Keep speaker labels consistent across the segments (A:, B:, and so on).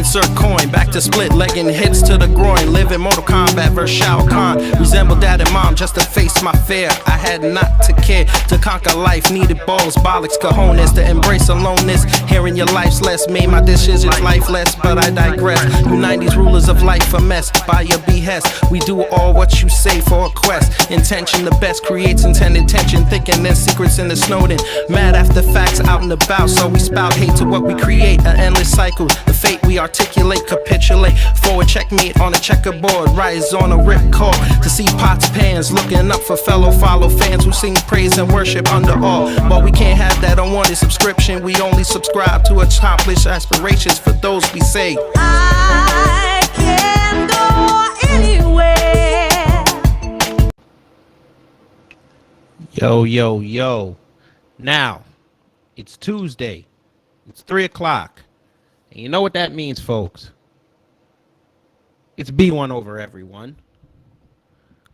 A: insert coin, back to split, legging hits to the groin. Live in Mortal Kombat vs. Shao Kahn. Resemble dad and mom just to face my fear. I had not to care to conquer life. Needed balls, bollocks, cojones to embrace aloneness. Hearing your life's less made my decisions lifeless, but I digress. You 90s rulers of life a mess by your behest. We do all what you say for a quest. Intention the best creates intended tension. Thinking there's secrets in the Snowden. Mad after facts out and about, so we spout hate to what we create. An endless cycle. The fate we articulate, capitulate. Forward checkmate on a checkerboard. Rise on a ripcord to see pots, pans. Looking up for fellow follow fans who sing praise and worship under all. But we can't have that unwanted subscription. We only subscribe to accomplish aspirations for those we say.
B: I can go anywhere.
C: Yo, yo, yo. Now, it's Tuesday. It's 3 o'clock. And you know what that means, folks? It's B1 over everyone.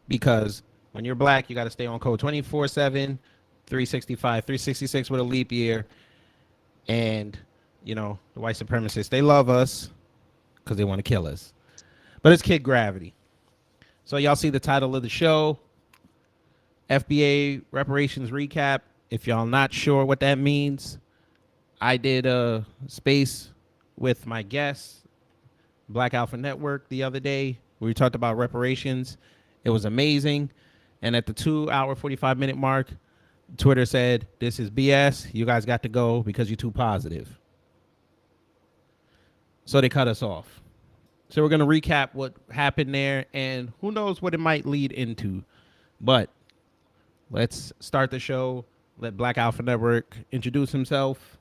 C: Because when you're black, you got to stay on code 24/7, 365, 366 with a leap year. And, you know, the white supremacists, they love us because they want to kill us. But it's Kid Gravity. So y'all see the title of the show, FBA Reparations Recap. If y'all not sure what that means, I did a space with my guest, Black Alpha Network, the other day where we talked about reparations. It was amazing. And at the 2-hour, 45-minute mark, Twitter said, this is BS. You guys got to go because you're too positive. So they cut us off. So we're going to recap what happened there, and who knows what it might lead into. But let's start the show. Let Black Alpha Network introduce himself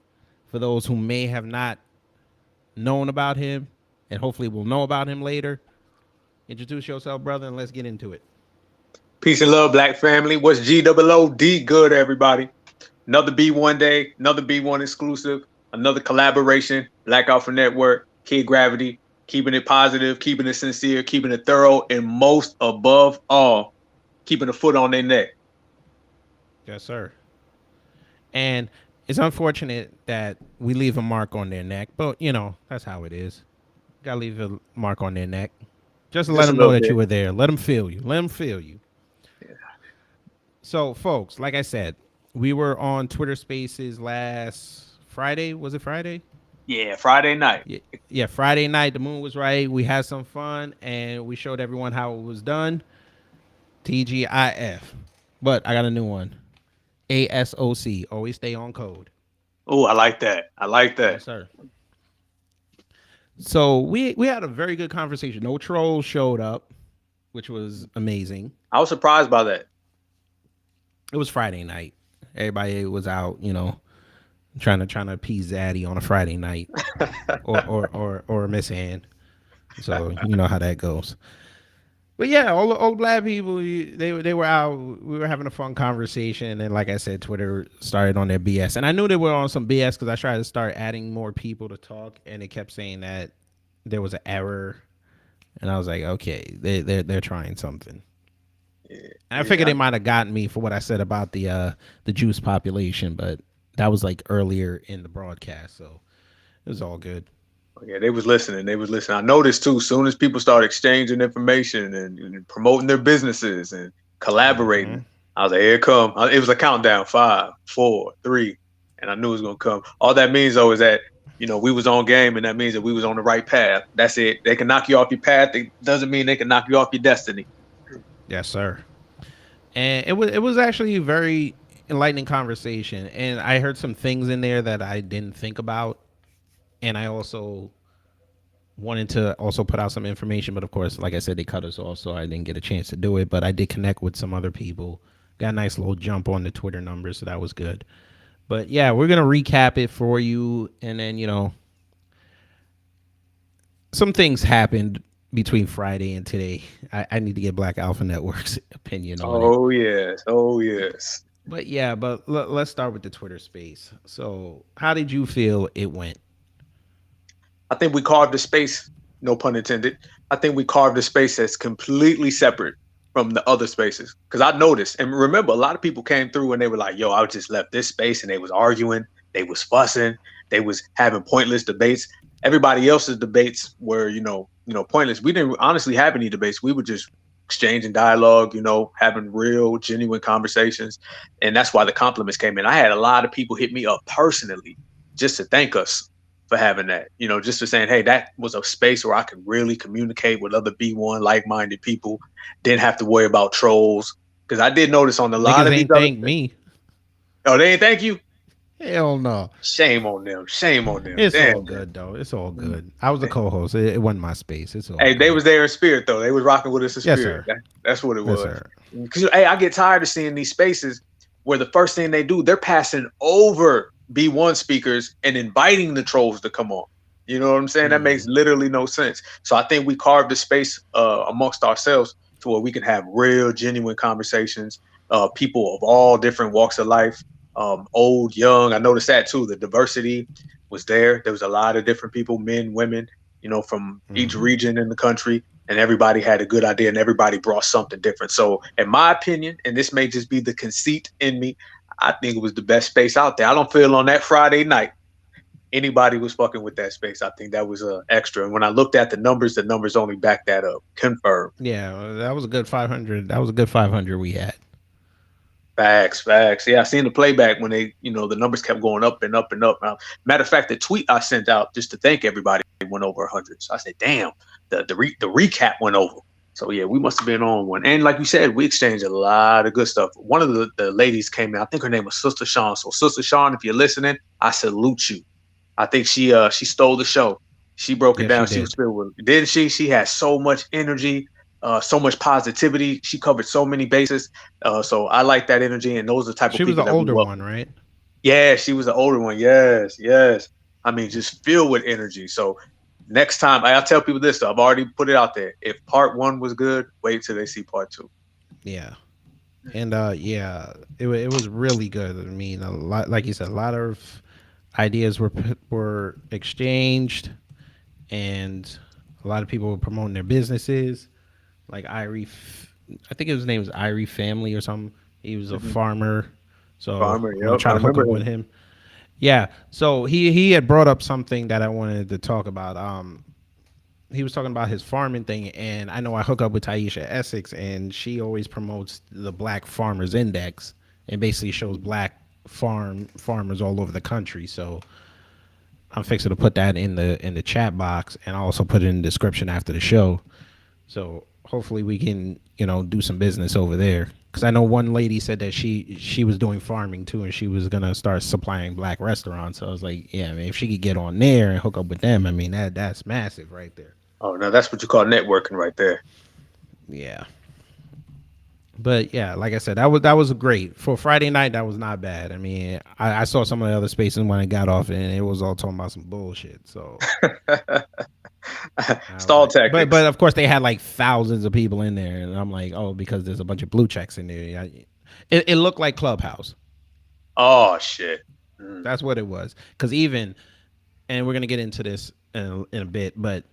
C: for those who may have not known about him, and hopefully will know about him later. Introduce yourself, brother, and let's get into it.
D: Peace and love, Black family. What's G-O-O-D good, everybody? Another B1 day, another B1 exclusive, another collaboration, Black Alpha Network, Kid Gravity, keeping it positive, keeping it sincere, keeping it thorough, and most above all, keeping a foot on their neck.
C: Yes, sir. And it's unfortunate that we leave a mark on their neck, but, you know, that's how it is. Got to leave a mark on their neck. Just to let them know that you were there. Let them feel you. Let them feel you. Yeah. So, folks, like I said, we were on Twitter Spaces last Friday. Was it Friday?
D: Yeah, Friday night.
C: Yeah, Friday night. The moon was right. We had some fun, and we showed everyone how it was done. TGIF. But I got a new one. ASOC. Always stay on code.
D: Oh, I like that. I like that.
C: Yes, sir. So we had a very good conversation. No trolls showed up, which was amazing.
D: I was surprised by that.
C: It was Friday night. Everybody was out, you know, trying to appease Zaddy on a Friday night, or Miss Ann. So you know how that goes. But yeah, all the black people, they were out. We were having a fun conversation, and like I said, Twitter started on their BS, and I knew they were on some BS because I tried to start adding more people to talk, and it kept saying that there was an error, and I was like, okay, they're trying something. Yeah, and I figured they might have gotten me for what I said about the Juice population, but that was like earlier in the broadcast, so it was all good.
D: Yeah, they was listening. They was listening. I noticed too, soon as people start exchanging information and promoting their businesses and collaborating, I was like, here it come. It was a countdown, 5, 4, 3, and I knew it was going to come. All that means, though, is that, you know, we was on game, and that means that we was on the right path. That's it. They can knock you off your path. It doesn't mean they can knock you off your destiny.
C: Yes, sir. And it was actually a very enlightening conversation, and I heard some things in there that I didn't think about. And I also wanted to also put out some information, but of course, like I said, they cut us off, so I didn't get a chance to do it. But I did connect with some other people. Got a nice little jump on the Twitter numbers, so that was good. But yeah, we're going to recap it for you. And then, you know, some things happened between Friday and today. I need to get Black Alpha Network's opinion on it.
D: Oh, yes. Oh, yes.
C: But yeah, but let's start with the Twitter space. So how did you feel it went?
D: I think we carved a space, no pun intended. I think we carved a space that's completely separate from the other spaces. Because I noticed, and remember, a lot of people came through and they were like, yo, I just left this space, and they was arguing, they was fussing, they was having pointless debates. everybody else's debates were, pointless. We didn't honestly have any debates. We were just exchanging dialogue, having real, genuine conversations. And that's why the compliments came in. I had a lot of people hit me up personally just to thank us for having that, just for saying, hey, that was a space where I could really communicate with other B1 like-minded people. Didn't have to worry about trolls. Because I did notice on a lot
C: Niggas
D: of these
C: ain't thank me.
D: Oh, they ain't thank you?
C: Hell no.
D: Shame on them. Shame on them.
C: It's
D: Damn,
C: all good though. It's all good. I was a co-host. It wasn't my space. It's all
D: Hey,
C: good.
D: they was there in spirit though. They was rocking with us in
C: Yes,
D: spirit.
C: sir.
D: That's what it
C: Yes,
D: was.
C: sir.
D: Because I get tired of seeing these spaces where the first thing they do, they're passing over B1 speakers and inviting the trolls to come on. You know what I'm saying? That makes literally no sense. So I think we carved a space amongst ourselves to where we can have real, genuine conversations. People of all different walks of life, old, young. I noticed that too. The diversity was there. There was a lot of different people, men, women, from each region in the country, and everybody had a good idea and everybody brought something different. So in my opinion, and this may just be the conceit in me, I think it was the best space out there. I don't feel on that Friday night anybody was fucking with that space. I think that was extra. And when I looked at the numbers only backed that up. Confirmed.
C: Yeah, that was a good 500. That was a good 500 we had.
D: Facts. Yeah, I seen the playback when they, the numbers kept going up and up and up. Matter of fact, the tweet I sent out just to thank everybody went over 100. So I said, damn, the recap went over. So yeah, we must have been on one. And like you said, we exchanged a lot of good stuff. One of the ladies came in. I think her name was Sister Sean. So Sister Sean, if you're listening, I salute you. I think she stole the show. She broke it down. She was filled with, didn't she? She had so much energy. So much positivity. She covered so many bases. So I like that energy, and those are the type of people.
C: She was the older one, right?
D: Yeah, she was the older one. Yes. I mean, just filled with energy. So next time, I'll tell people this. I've already put it out there. If part 1 was good, wait till they see part 2.
C: Yeah, and it was really good. I mean, a lot, like you said, a lot of ideas were exchanged, and a lot of people were promoting their businesses. Like Irie, I think his name was Irie Family or something. He was a farmer, so I'm gonna try to hook up with him. Yeah, so he had brought up something that I wanted to talk about. He was talking about his farming thing, and I know I hook up with Taisha Essex, and she always promotes the Black Farmers Index, and basically shows black farmers all over the country. So I'm fixing to put that in the chat box, and I'll also put it in the description after the show. So hopefully we can, do some business over there. Because I know one lady said that she was doing farming too, and she was gonna start supplying black restaurants. So I was like, yeah, I mean, if she could get on there and hook up with them, I mean, that's massive right there.
D: Oh, no, that's what you call networking right there.
C: Yeah. But yeah, like I said, that was great for Friday night. That was not bad. I mean, I saw some of the other spaces when I got off, and it was all talking about some bullshit. So.
D: Stall tactics.
C: But of course they had like thousands of people in there, and I'm like, oh, because there's a bunch of blue checks in there. It looked like Clubhouse.
D: Oh shit.
C: That's what it was. Because and we're gonna get into this in a bit, but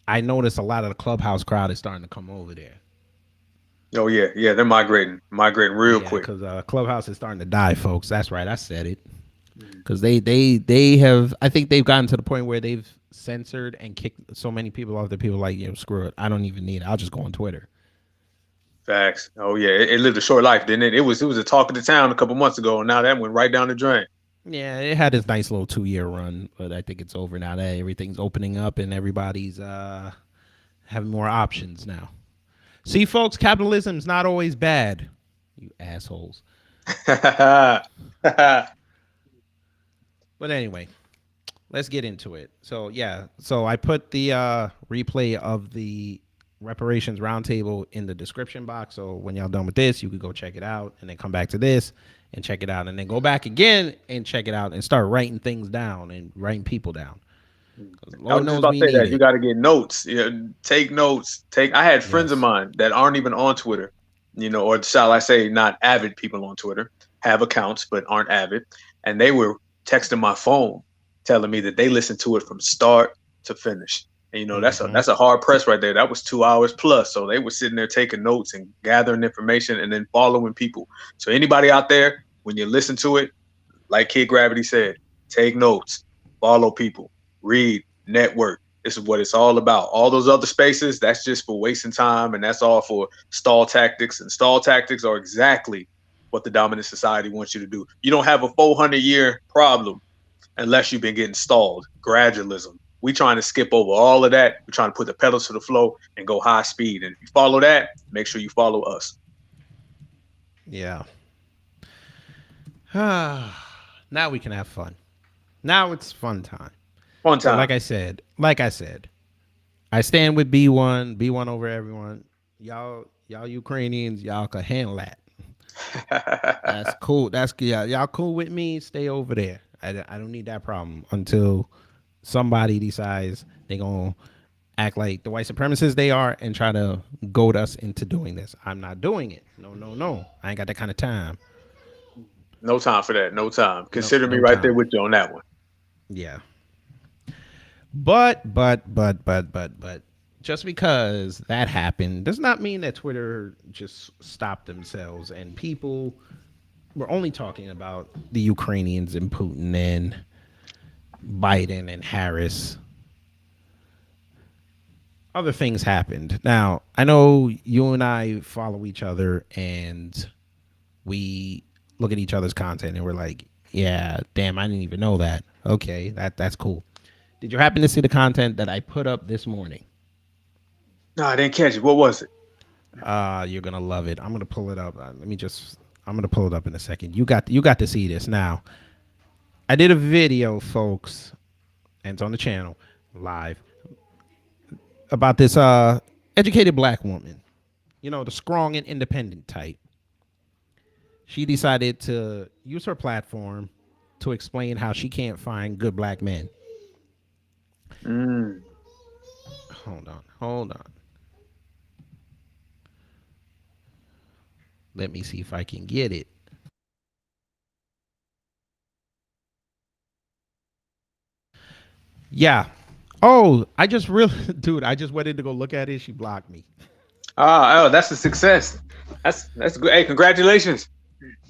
C: I noticed a lot of the Clubhouse crowd is starting to come over there.
D: Oh yeah, they're migrating real quick.
C: Because Clubhouse is starting to die, folks. That's right, I said it. Because they have, I think they've gotten to the point where they've censored and kicked so many people off that people are like, screw it, I don't even need it. I'll just go on Twitter.
D: Facts. Oh yeah, it lived a short life, didn't it? It was a talk of the town a couple months ago, and now that went right down the drain.
C: Yeah, it had its nice little 2-year run, but I think it's over now that everything's opening up and everybody's having more options now. See, folks, capitalism's not always bad, you assholes. But anyway, let's get into it. So yeah, so I put the replay of the reparations roundtable in the description box. So when y'all done with this, you could go check it out, and then come back to this and check it out, and then go back again and check it out, and start writing things down and writing people down.
D: I was just about to say that you got to get notes. Take notes. I had friends of mine that aren't even on Twitter, or shall I say, not avid people on Twitter, have accounts but aren't avid, and they were texting my phone, telling me that they listened to it from start to finish. And that's a hard press right there. That was 2 hours plus. So they were sitting there taking notes and gathering information and then following people. So anybody out there, when you listen to it, like Kid Gravity said, take notes, follow people, read, network. This is what it's all about. All those other spaces, that's just for wasting time, and that's all for stall tactics. And stall tactics are exactly what the dominant society wants you to do. You don't have a 400-year problem unless you've been getting stalled. Gradualism. We trying to skip over all of that. We're trying to put the pedals to the floor and go high speed. And if you follow that, make sure you follow us.
C: Yeah. Now we can have fun. Now it's fun time.
D: Fun
C: So
D: time.
C: like I said, I stand with B1, B1 over everyone. Y'all Ukrainians, y'all can handle that. That's cool. Y'all cool with me? Stay over there. I don't need that problem until somebody decides they gonna act like the white supremacists they are and try to goad us into doing this. I'm not doing it. No. I ain't got that kind of time.
D: No time for that. No time. Consider me
C: no
D: right
C: time.
D: there with you on that one.
C: Yeah. But just because that happened does not mean that Twitter just stopped themselves and people were only talking about the Ukrainians and Putin and Biden and Harris. Other things happened. Now, I know you and I follow each other and we look at each other's content and we're like, yeah, damn, I didn't even know that. Okay, that's cool. Did you happen to see the content that I put up this morning?
D: No, I didn't catch it. What was it?
C: You're gonna love it. I'm gonna pull it up. I'm gonna pull it up in a second. You got to see this now. I did a video, folks, and it's on the channel live about this educated black woman. You know, the strong and independent type. She decided to use her platform to explain how she can't find good black men. Hold on. Let me see if I can get it. Yeah. Oh, I just went in to go look at it. She blocked me.
D: Oh, that's a success. That's good. Hey, congratulations.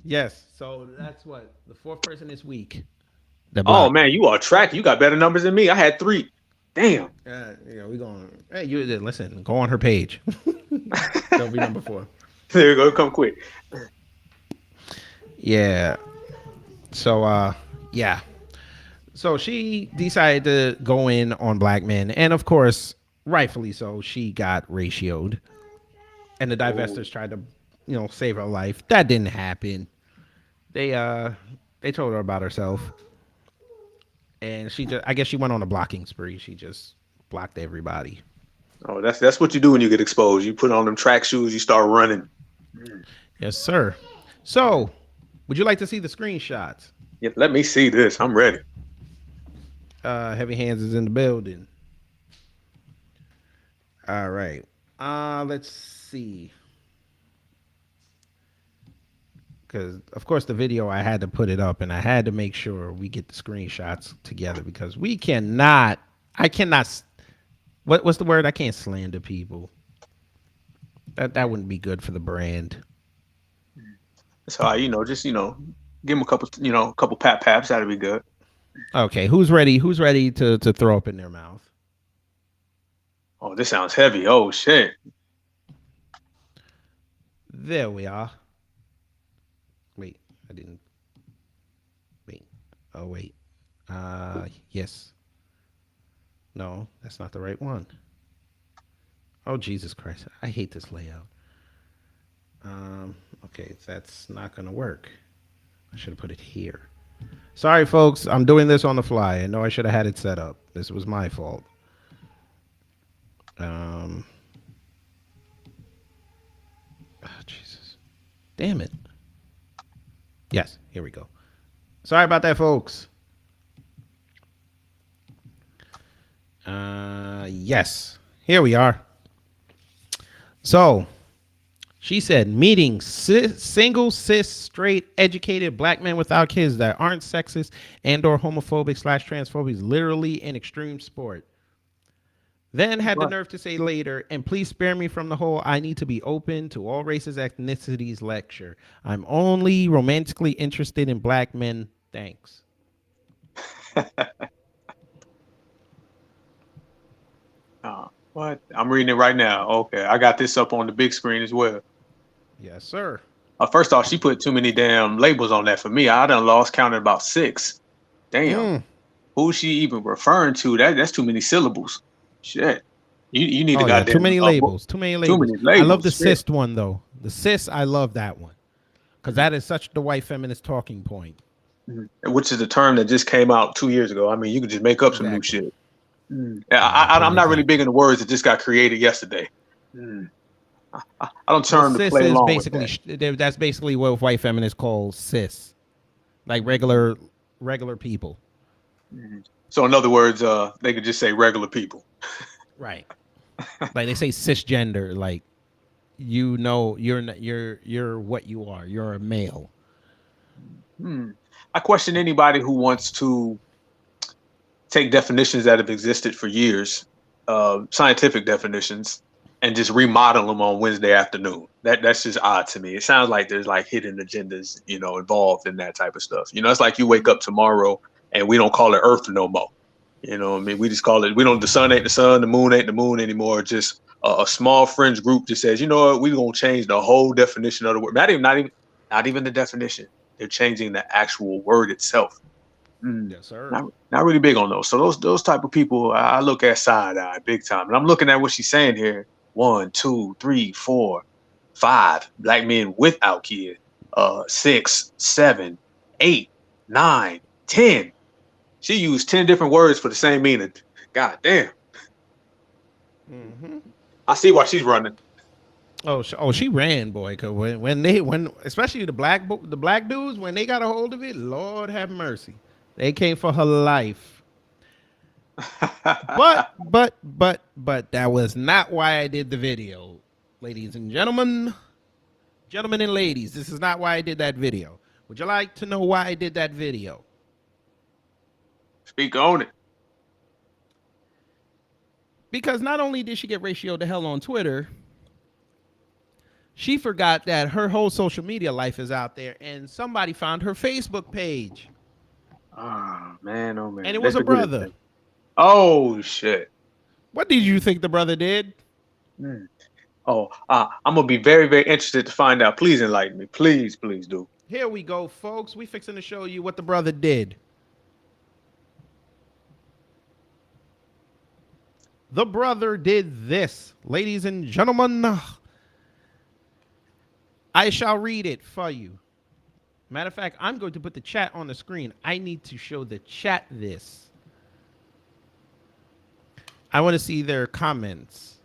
C: Yes. So that's what the fourth person this week.
D: Oh man, you are tracking. You got better numbers than me. I had 3. Damn.
C: We going. Hey, you listen. Go on her page. That'll be number 4.
D: There you go. Come quick.
C: Yeah. So yeah. So she decided to go in on black men, and of course, rightfully so, she got ratioed. And the divestors tried to, save her life. That didn't happen. They told her about herself. And I guess she went on a blocking spree. She just blocked everybody.
D: Oh, that's what you do when you get exposed. You put on them track shoes, you start running.
C: Yes, sir. So, would you like to see the screenshots?
D: Yeah, let me see this. I'm ready.
C: Heavy Hands is in the building. All right. Let's see. Because, of course, the video, I had to put it up, and I had to make sure we get the screenshots together because I cannot, what's the word? I can't slander people. That wouldn't be good for the brand.
D: That's how just give them a couple paps. That'd be good.
C: Okay, who's ready to throw up in their mouth?
D: Oh, this sounds heavy. Oh shit.
C: There we are. Wait, I didn't. Wait. Oh, wait. Yes. No, that's not the right one. Oh, Jesus Christ. I hate this layout. Okay, that's not going to work. I should have put it here. Sorry, folks. I'm doing this on the fly. I know I should have had it set up. This was my fault. Oh, Jesus. Damn it. Yes, here we go. Sorry about that, folks. Yes, here we are. So, she said, meeting single, cis, straight, educated black men without kids that aren't sexist and or homophobic / transphobic is literally an extreme sport. Then had the nerve to say later, and please spare me from the whole I need to be open to all races, ethnicities lecture. I'm only romantically interested in black men. Thanks.
D: What? I'm reading it right now. Okay, I got this up on the big screen as well.
C: Yes, sir.
D: First off, she put too many damn labels on that for me. I done lost count at about 6. Damn. Who's she even referring to? That's too many syllables. Shit. You need a goddamn
C: too many labels. Too many labels. I love the
D: Shit.
C: cis one though. The cis, I love that one because that is such the white feminist talking point.
D: Which is a term that just came out 2 years ago. I mean, you can just make up some new shit. I'm not really big into words that just got created yesterday. I don't term to play along with that.
C: That's basically what white feminists call cis, like regular people.
D: So in other words, they could just say regular people.
C: Right. Like they say cisgender, like you're what you are. You're a male.
D: I question anybody who wants to take definitions that have existed for years, scientific definitions, and just remodel them on Wednesday afternoon. That's just odd to me. It sounds like there's like hidden agendas, involved in that type of stuff. It's like you wake up tomorrow and we don't call it Earth no more. I mean, we just call it. The sun ain't the sun, the moon ain't the moon anymore. Just a small fringe group just says, you know what, we're gonna change the whole definition of the word. Not even the definition. They're changing the actual word itself.
C: Yes, sir.
D: Not really big on those. So those type of people, I look at side eye big time. And I'm looking at what she's saying here. 1, 2, 3, 4, 5 black men without kids. 6, 7, 8, 9, 10. She used 10 different words for the same meaning. God damn. I see why she's running.
C: She ran, boy. Cause when especially the black dudes, when they got a hold of it, Lord have mercy, they came for her life. but that was not why I did the video, ladies and gentlemen and ladies. This is not why I did that video. Would you like to know why I did that video?
D: Speak on it.
C: Because not only did she get ratioed to hell on Twitter, she forgot that her whole social media life is out there, and somebody found her Facebook page.
D: Oh man.
C: And it was a brother.
D: Oh shit.
C: What did you think the brother did?
D: I'm gonna be very, very interested to find out. Please enlighten me. Please do.
C: Here we go, folks. We fixing to show you what the brother did. The brother did this, ladies and gentlemen. I shall read it for you. Matter of fact, I'm going to put the chat on the screen. I need to show the chat this. I want to see their comments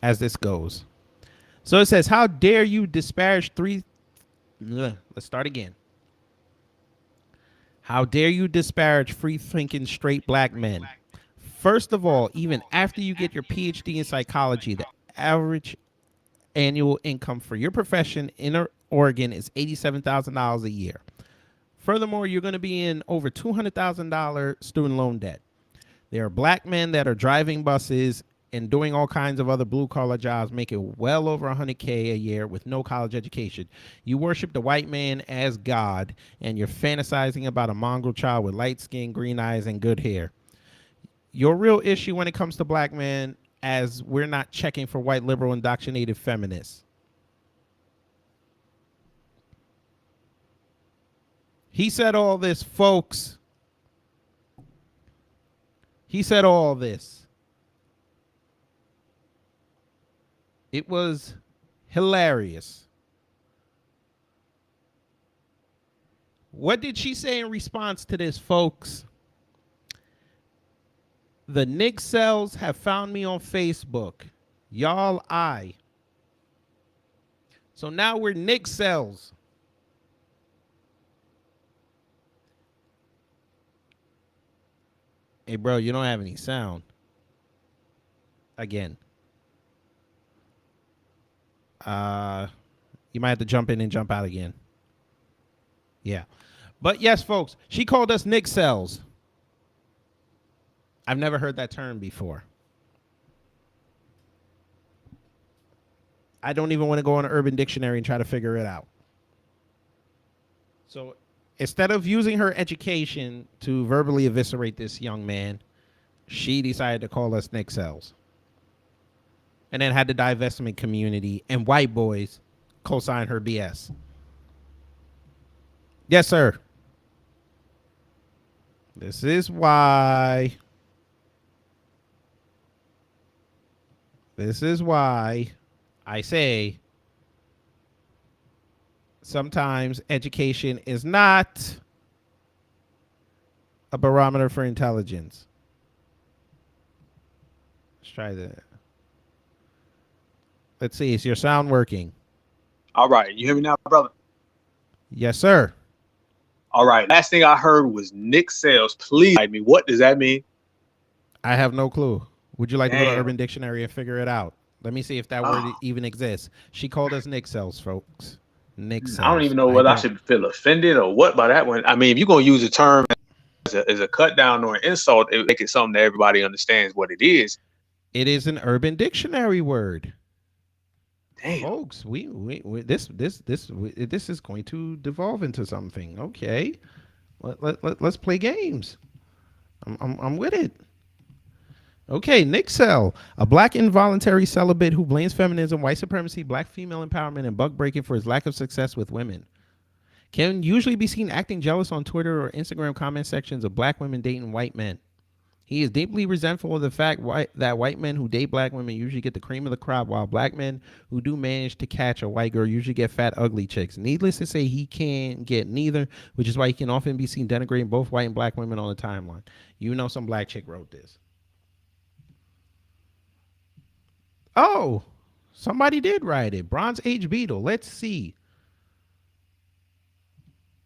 C: as this goes. So it says, how dare you disparage let's start again. How dare you disparage free-thinking straight black men? First of all, even after you get your PhD in psychology, the average annual income for your profession in Oregon is $87,000 a year. Furthermore, you're going to be in over $200,000 student loan debt. There are black men that are driving buses and doing all kinds of other blue-collar jobs, making well over $100K a year with no college education. You worship the white man as God, and you're fantasizing about a mongrel child with light skin, green eyes, and good hair. Your real issue when it comes to black men, as we're not checking for white liberal indoctrinated feminists. He said all this, folks. He said all this. It was hilarious. What did she say in response to this, folks? The Nick cells have found me on Facebook. Y'all, So now we're Nick cells. Hey, bro, you don't have any sound. Again. You might have to jump in and jump out again. Yeah. But yes, folks, she called us Nick cells. I've never heard that term before. I don't even want to go on an Urban Dictionary and try to figure it out. So instead of using her education to verbally eviscerate this young man, she decided to call us Nick cells. and then had the divestment community and white boys co-sign her BS. Yes, sir. This is why I say sometimes education is not a barometer for intelligence. Let's try that. Let's see. Is your sound working?
D: All right. You hear me now, brother?
C: Yes, sir.
D: All right. Last thing I heard was Nick Sales. Please guide me. What does that mean?
C: I have no clue. Would you like to go to
D: Damn.
C: Urban Dictionary and figure it out? Let me see if that word even exists. She called us Nick Cells, folks. Nick Cells.
D: I don't even know whether I should feel offended or what by that one. I mean, if you're going to use a term as a cut down or an insult, it make it something that everybody understands what it is.
C: It is an Urban Dictionary word.
D: Damn.
C: Folks, this is going to devolve into something. Okay, let's play games. I'm with it. Okay, Nick Cell, a black involuntary celibate who blames feminism, white supremacy, black female empowerment, and buck breaking for his lack of success with women. Can usually be seen acting jealous on Twitter or Instagram comment sections of black women dating white men. He is deeply resentful of the fact that white men who date black women usually get the cream of the crop, while black men who do manage to catch a white girl usually get fat, ugly chicks. Needless to say, he can't get neither, which is why he can often be seen denigrating both white and black women on the timeline. You know some black chick wrote this. Oh, somebody did write it. Bronze Age Beetle. Let's see.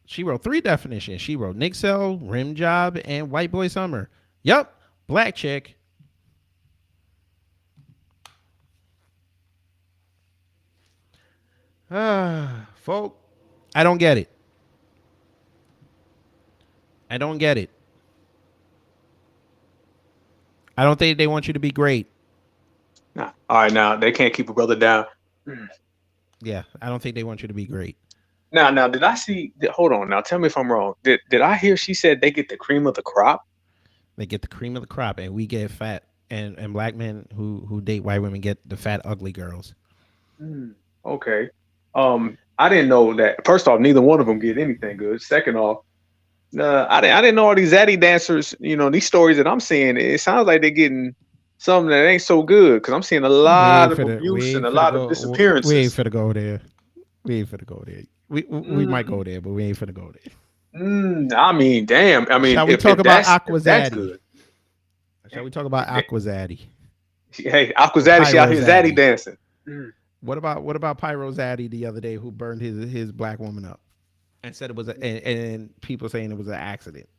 C: She wrote 3 definitions. She wrote Nick Cell, rim job, and white boy summer. Yup, black chick. Folk, I don't get it. I don't get it. I don't think they want you to be great.
D: Nah. All right, now they can't keep a brother down.
C: Yeah, I don't think they want you to be great.
D: Now, did I see? Hold on. Now, tell me if I'm wrong. Did I hear she said they get the cream of the crop?
C: They get the cream of the crop, and we get fat. And black men who date white women get the fat, ugly girls.
D: Okay. I didn't know that. First off, neither one of them get anything good. Second off, I didn't know all these zaddy dancers. You know, these stories that I'm seeing. It sounds like they're getting something that ain't so good because I'm seeing a lot of abuse and a lot of disappearances.
C: We ain't finna go there. We might go there, but we ain't finna go there.
D: I mean, damn. I mean,
C: shall we talk about Aquazaddy? Shall we talk about
D: Okay.
C: Aquazaddy?
D: Hey, Aquazaddy, she out here zaddy dancing.
C: What about Pyro Zaddy the other day who burned his black woman up and said it was and people saying it was an accident?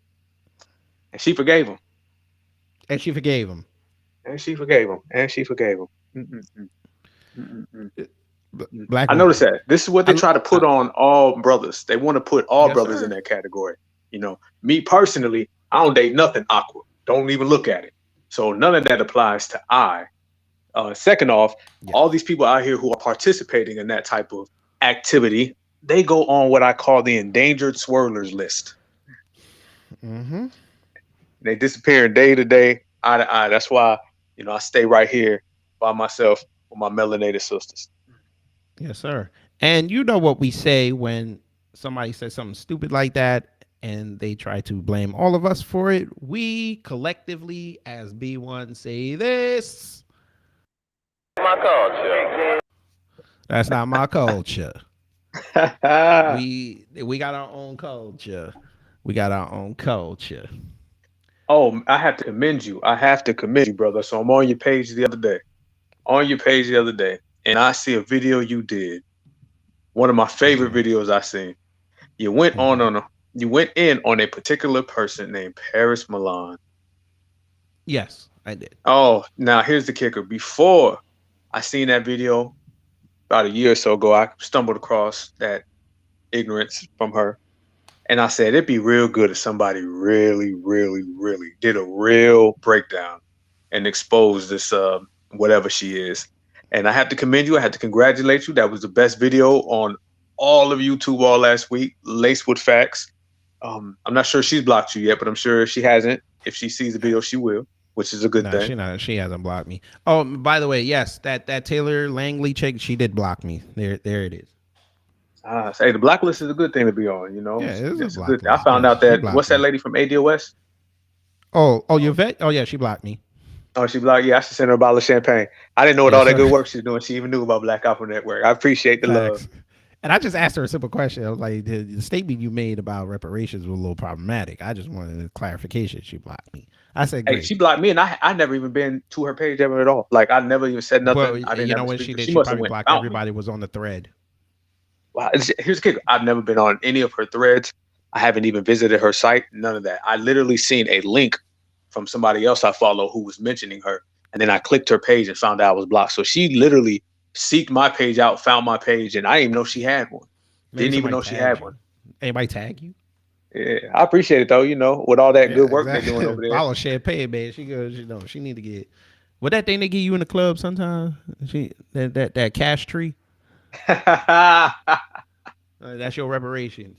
D: And she forgave him.
C: And she forgave him. Black
D: I noticed that. This is what they try to put on all brothers. They want to put all brothers in that category. You know, me personally, I don't date nothing aqua. Don't even look at it. So none of that applies to I. Second off, all these people out here who are participating in that type of activity, they go on what I call the endangered swirlers list.
C: Mm-hmm.
D: They disappear day to day, eye to eye. That's why, you know, I stay right here by myself with my melanated sisters.
C: Yes, sir. And you know what we say when somebody says something stupid like that and they try to blame all of us for it. We collectively, as B1, say this.
E: My culture.
C: That's not my culture. We got our own culture. We got our own culture.
D: Oh, I have to commend you. Brother. So I'm on your page the other day. And I see a video you did. One of my favorite videos I seen. You went in on a particular person named Paris Milan.
C: Yes, I did.
D: Oh, now here's the kicker. Before I seen that video about a year or so ago, I stumbled across that ignorance from her. And I said, it'd be real good if somebody really, really, really did a real breakdown and exposed this whatever she is. And I have to commend you. I had to congratulate you. That was the best video on all of YouTube all last week, laced with facts. I'm not sure she's blocked you yet, but I'm sure if she hasn't, if she sees the video, she will. which is a good
C: No,
D: thing.
C: she hasn't blocked me. Oh, by the way, yes, that Taylor Langley chick, she did block me. There it is.
D: Hey, the blacklist is a good thing to be on.
C: Yeah, it is a
D: It's a good thing. I
C: blacklist.
D: found
C: Yeah,
D: out
C: she
D: that
C: blocked
D: what's that
C: me.
D: lady from ADOS?
C: Oh, your vet? Oh yeah, she blocked me.
D: Oh, she like, yeah, I should send her a bottle of champagne. I didn't know what
C: Yeah,
D: all that
C: so
D: good work she's doing. She even knew about Black Apple Network. I appreciate the love.
C: facts. And I just asked her a simple question. I was like, the statement you made about reparations was a little problematic. I just wanted a clarification. She blocked me. I said,
D: Hey,
C: great.
D: she blocked me, and I never even been to her page ever at all. Like I never even said
C: Well,
D: nothing. I didn't
C: you know
D: ever
C: what
D: speak
C: she
D: to her.
C: did?
D: She
C: She
D: must have
C: probably
D: went
C: blocked
D: found me.
C: everybody was on the thread.
D: Wow, here's the kicker. I've never been on any of her threads. I haven't even visited her site. None of that. I literally seen a link from somebody else I follow who was mentioning her, and then I clicked her page and found out I was blocked. So she literally seeked my page out, found my page, and I didn't even know she had one.
C: Maybe
D: Didn't even
C: somebody
D: know she
C: tagged
D: had
C: you.
D: one.
C: Anybody tag you?
D: Yeah, I appreciate it though. With all that
C: Yeah,
D: good work they're doing
C: exactly.
D: over there.
C: Follow champagne, man. She goes, she need to get what that thing they give you in the club sometimes. That cash tree. That's your reparation.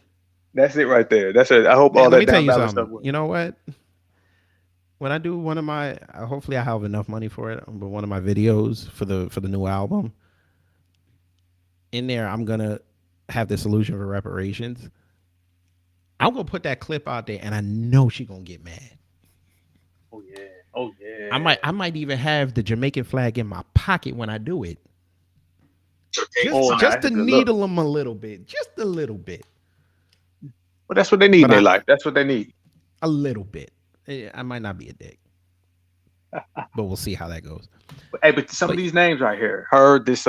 D: That's it right there. That's it. I hope
C: Man,
D: all
C: let
D: that
C: me tell
D: down
C: you
D: ballot stuff
C: something.
D: works.
C: You know what? When I do one of my, hopefully I have enough money for it. But one of my videos for the new album, in there, I'm gonna have the solution for reparations. I'm gonna put that clip out there, and I know she gonna get mad.
D: Oh yeah. Oh yeah.
C: I might even have the Jamaican flag in my pocket when I do it.
D: Oh,
C: Just
D: that's a
C: to
D: good look.
C: needle them a little bit, just a little bit,
D: But that's what they need in
C: but
D: their life. That's what they need.
C: a little bit. I might not be a dick, but we'll see how that goes.
D: Hey, but some of
C: But
D: these names right here, this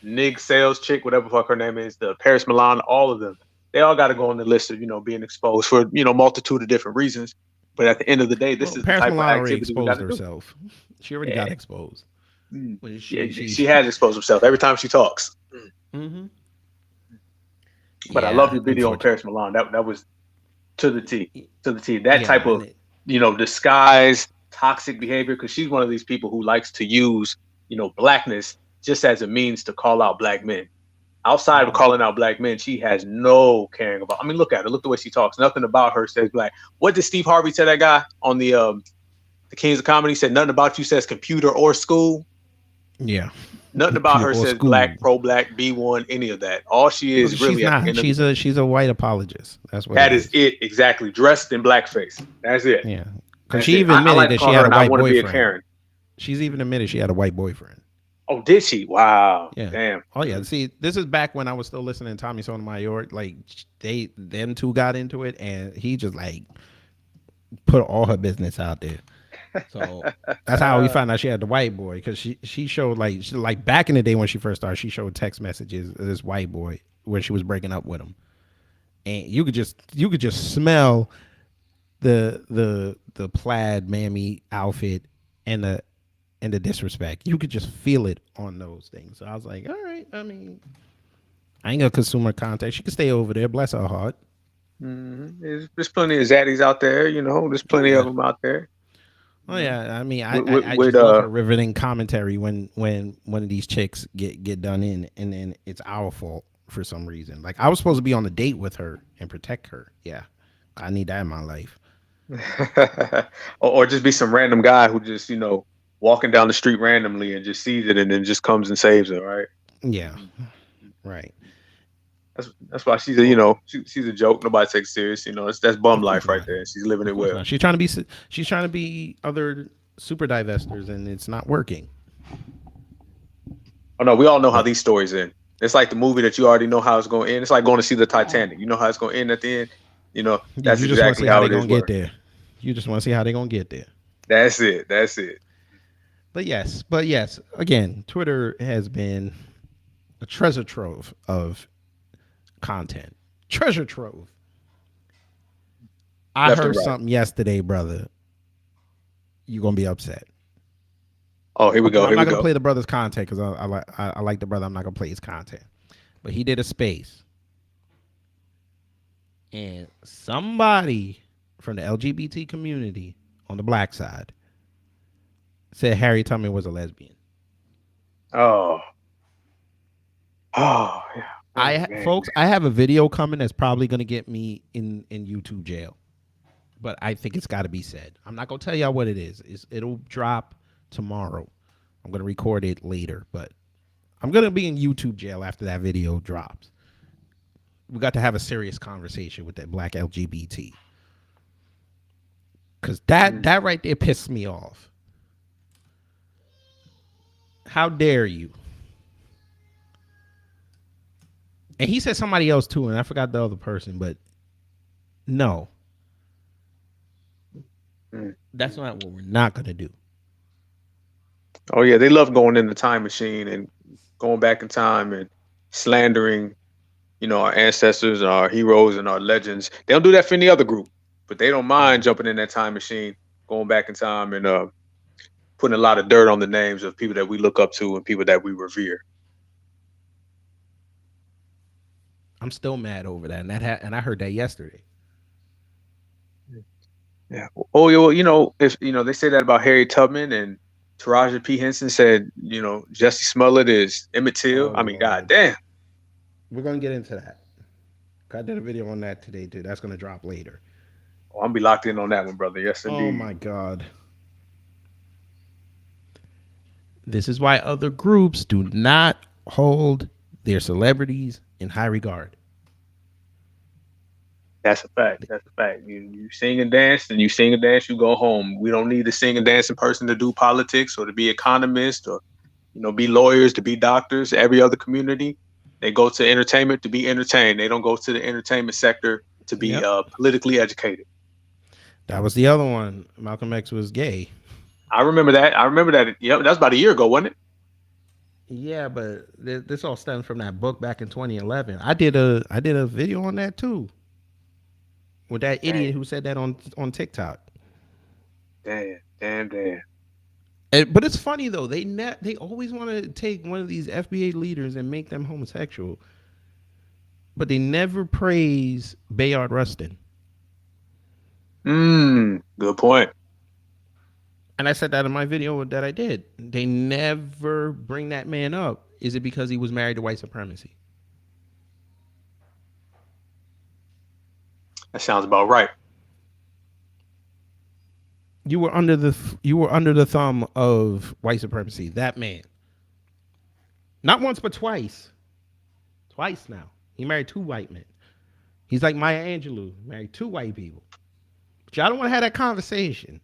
D: Nig sales chick, whatever the fuck her name is, the Paris Milan, all of them, they all got to go on the list of being exposed for multitude of different reasons. But at the end of the day, this
C: well,
D: is the
C: Paris
D: type of
C: Milan already
D: activity we got
C: exposed
D: to do.
C: herself. She already
D: Yeah,
C: got exposed. Well,
D: yeah, she has exposed herself every time she talks.
C: Mm-hmm.
D: But I love
C: Yeah,
D: your video on
C: unfortunately.
D: Paris Milan. That was to the T, to the T. That type
C: Yeah,
D: of disguise, toxic behavior, because she's one of these people who likes to use blackness just as a means to call out black men. Outside of calling out black men, she has no caring about. I mean, look at her. Look the way she talks. Nothing about her says black. What did Steve Harvey tell that guy on the Kings of Comedy? He said nothing about you says computer or school.
C: yeah.
D: Nothing about
C: Pure
D: her
C: old
D: says
C: school.
D: black, pro black, B1, any of that. All she is
C: She's
D: really at the
C: not.
D: end of the day.
C: She's a white apologist. That's what
D: That
C: it
D: is
C: is.
D: it exactly. Dressed in blackface. That's it.
C: Yeah, because
D: That's
C: she
D: it.
C: even
D: I
C: admitted
D: like to
C: that she
D: call
C: had
D: her
C: a
D: and I
C: white
D: want to be a
C: boyfriend.
D: Karen.
C: She's even admitted she had a white boyfriend.
D: Oh, did she? Wow.
C: Yeah.
D: Damn.
C: Oh yeah. See, this is back when I was still listening to Tommy Sotomayor. Like them two got into it, and he just like put all her business out there. So that's how we found out she had the white boy, because she showed like back in the day when she first started, she showed text messages of this white boy where she was breaking up with him, and you could just smell the plaid mammy outfit and the disrespect. You could just feel it on those things. So I was like, all right. I mean, I ain't gonna consume her content. She can stay over there. Bless her heart.
D: There's plenty of zaddies out there. There's
C: Oh
D: plenty of
C: yeah.
D: them out there.
C: Oh yeah. I mean, I
D: With
C: just love her riveting commentary when one of these chicks get done in, and then it's our fault for some reason. Like I was supposed to be on a date with her and protect her. Yeah, I need that in my life.
D: or just be some random guy who just walking down the street randomly and just sees it and then just comes and saves it, right?
C: Yeah. Right.
D: That's why she's she's a joke. Nobody takes serious. That's bum
C: Of course
D: life right
C: not.
D: there. She's living
C: Of
D: it
C: course
D: well.
C: not. She's trying to be other super divestors, and it's not working.
D: Oh no, we all know how
C: But
D: these stories end. It's like the movie that you already know how it's going to end. It's like going to see the Titanic. You know how it's going to end at the end. That's
C: you just want to
D: exactly
C: see how
D: how
C: they're
D: it is.
C: gonna get there. You just want to see how they're gonna get there.
D: That's it. That's it.
C: But yes. Again, Twitter has been a treasure trove of content. Treasure trove. I
D: Left and
C: heard
D: right.
C: something yesterday, brother. You're gonna be upset.
D: Oh, here we go.
C: I'm
D: Here
C: not
D: we
C: gonna
D: go.
C: play the brother's content because I like the brother. I'm not gonna play his content. But he did a space, and somebody from the LGBT community on the black side said Harriet Tubman was a lesbian.
D: Oh. Oh yeah. Oh, man.
C: Folks, I have a video coming that's probably gonna get me in YouTube jail. but I think it's got to be said. I'm not gonna tell y'all what it is. It'll drop tomorrow. I'm gonna record it later, but I'm gonna be in YouTube jail after that video drops. We got to have a serious conversation with that black LGBT, because that right there pissed me off. How dare you? And he said somebody else too, and I forgot the other person, but no. That's not what we're not going to do.
D: Oh, yeah. They love going in the time machine and going back in time and slandering, our ancestors, our heroes, and our legends. They don't do that for any other group, but they don't mind jumping in that time machine, going back in time and putting a lot of dirt on the names of people that we look up to and people that we revere.
C: I'm still mad over that, and I heard that yesterday.
D: Yeah. Oh, yeah. Well, if they say that about Harriet Tubman, and Taraji P. Henson said, Jussie Smollett is Emmett Till. I mean, goddamn.
C: We're gonna get into that. I did a video on that today too. That's gonna drop later.
D: Oh, I'm gonna be locked in on that one, brother. Yes, indeed.
C: Oh my God. This is why other groups do not hold their celebrities in high regard.
D: That's a fact. That's a fact. You sing and dance, and you sing and dance, you go home. We don't need to sing and dance in person to do politics or to be economists or, be lawyers, to be doctors. Every other community, they go to entertainment to be entertained. They don't go to the entertainment sector to be politically educated.
C: That was the other one. Malcolm X was gay.
D: I remember that. Yep, that was about a year ago, wasn't it?
C: Yeah, but this all stems from that book back in 2011. I did a video on that too, with that idiot who said that on TikTok.
D: Damn.
C: But it's funny though. They always want to take one of these FBA leaders and make them homosexual, but they never praise Bayard Rustin.
D: Good point.
C: And I said that in my video that I did. They never bring that man up. Is it because he was married to white supremacy?
D: That sounds about right.
C: You were under the thumb of white supremacy. That man. Not once, but twice. Twice now. He married 2 white men. He's like Maya Angelou, married 2 white people. But y'all don't want to have that conversation.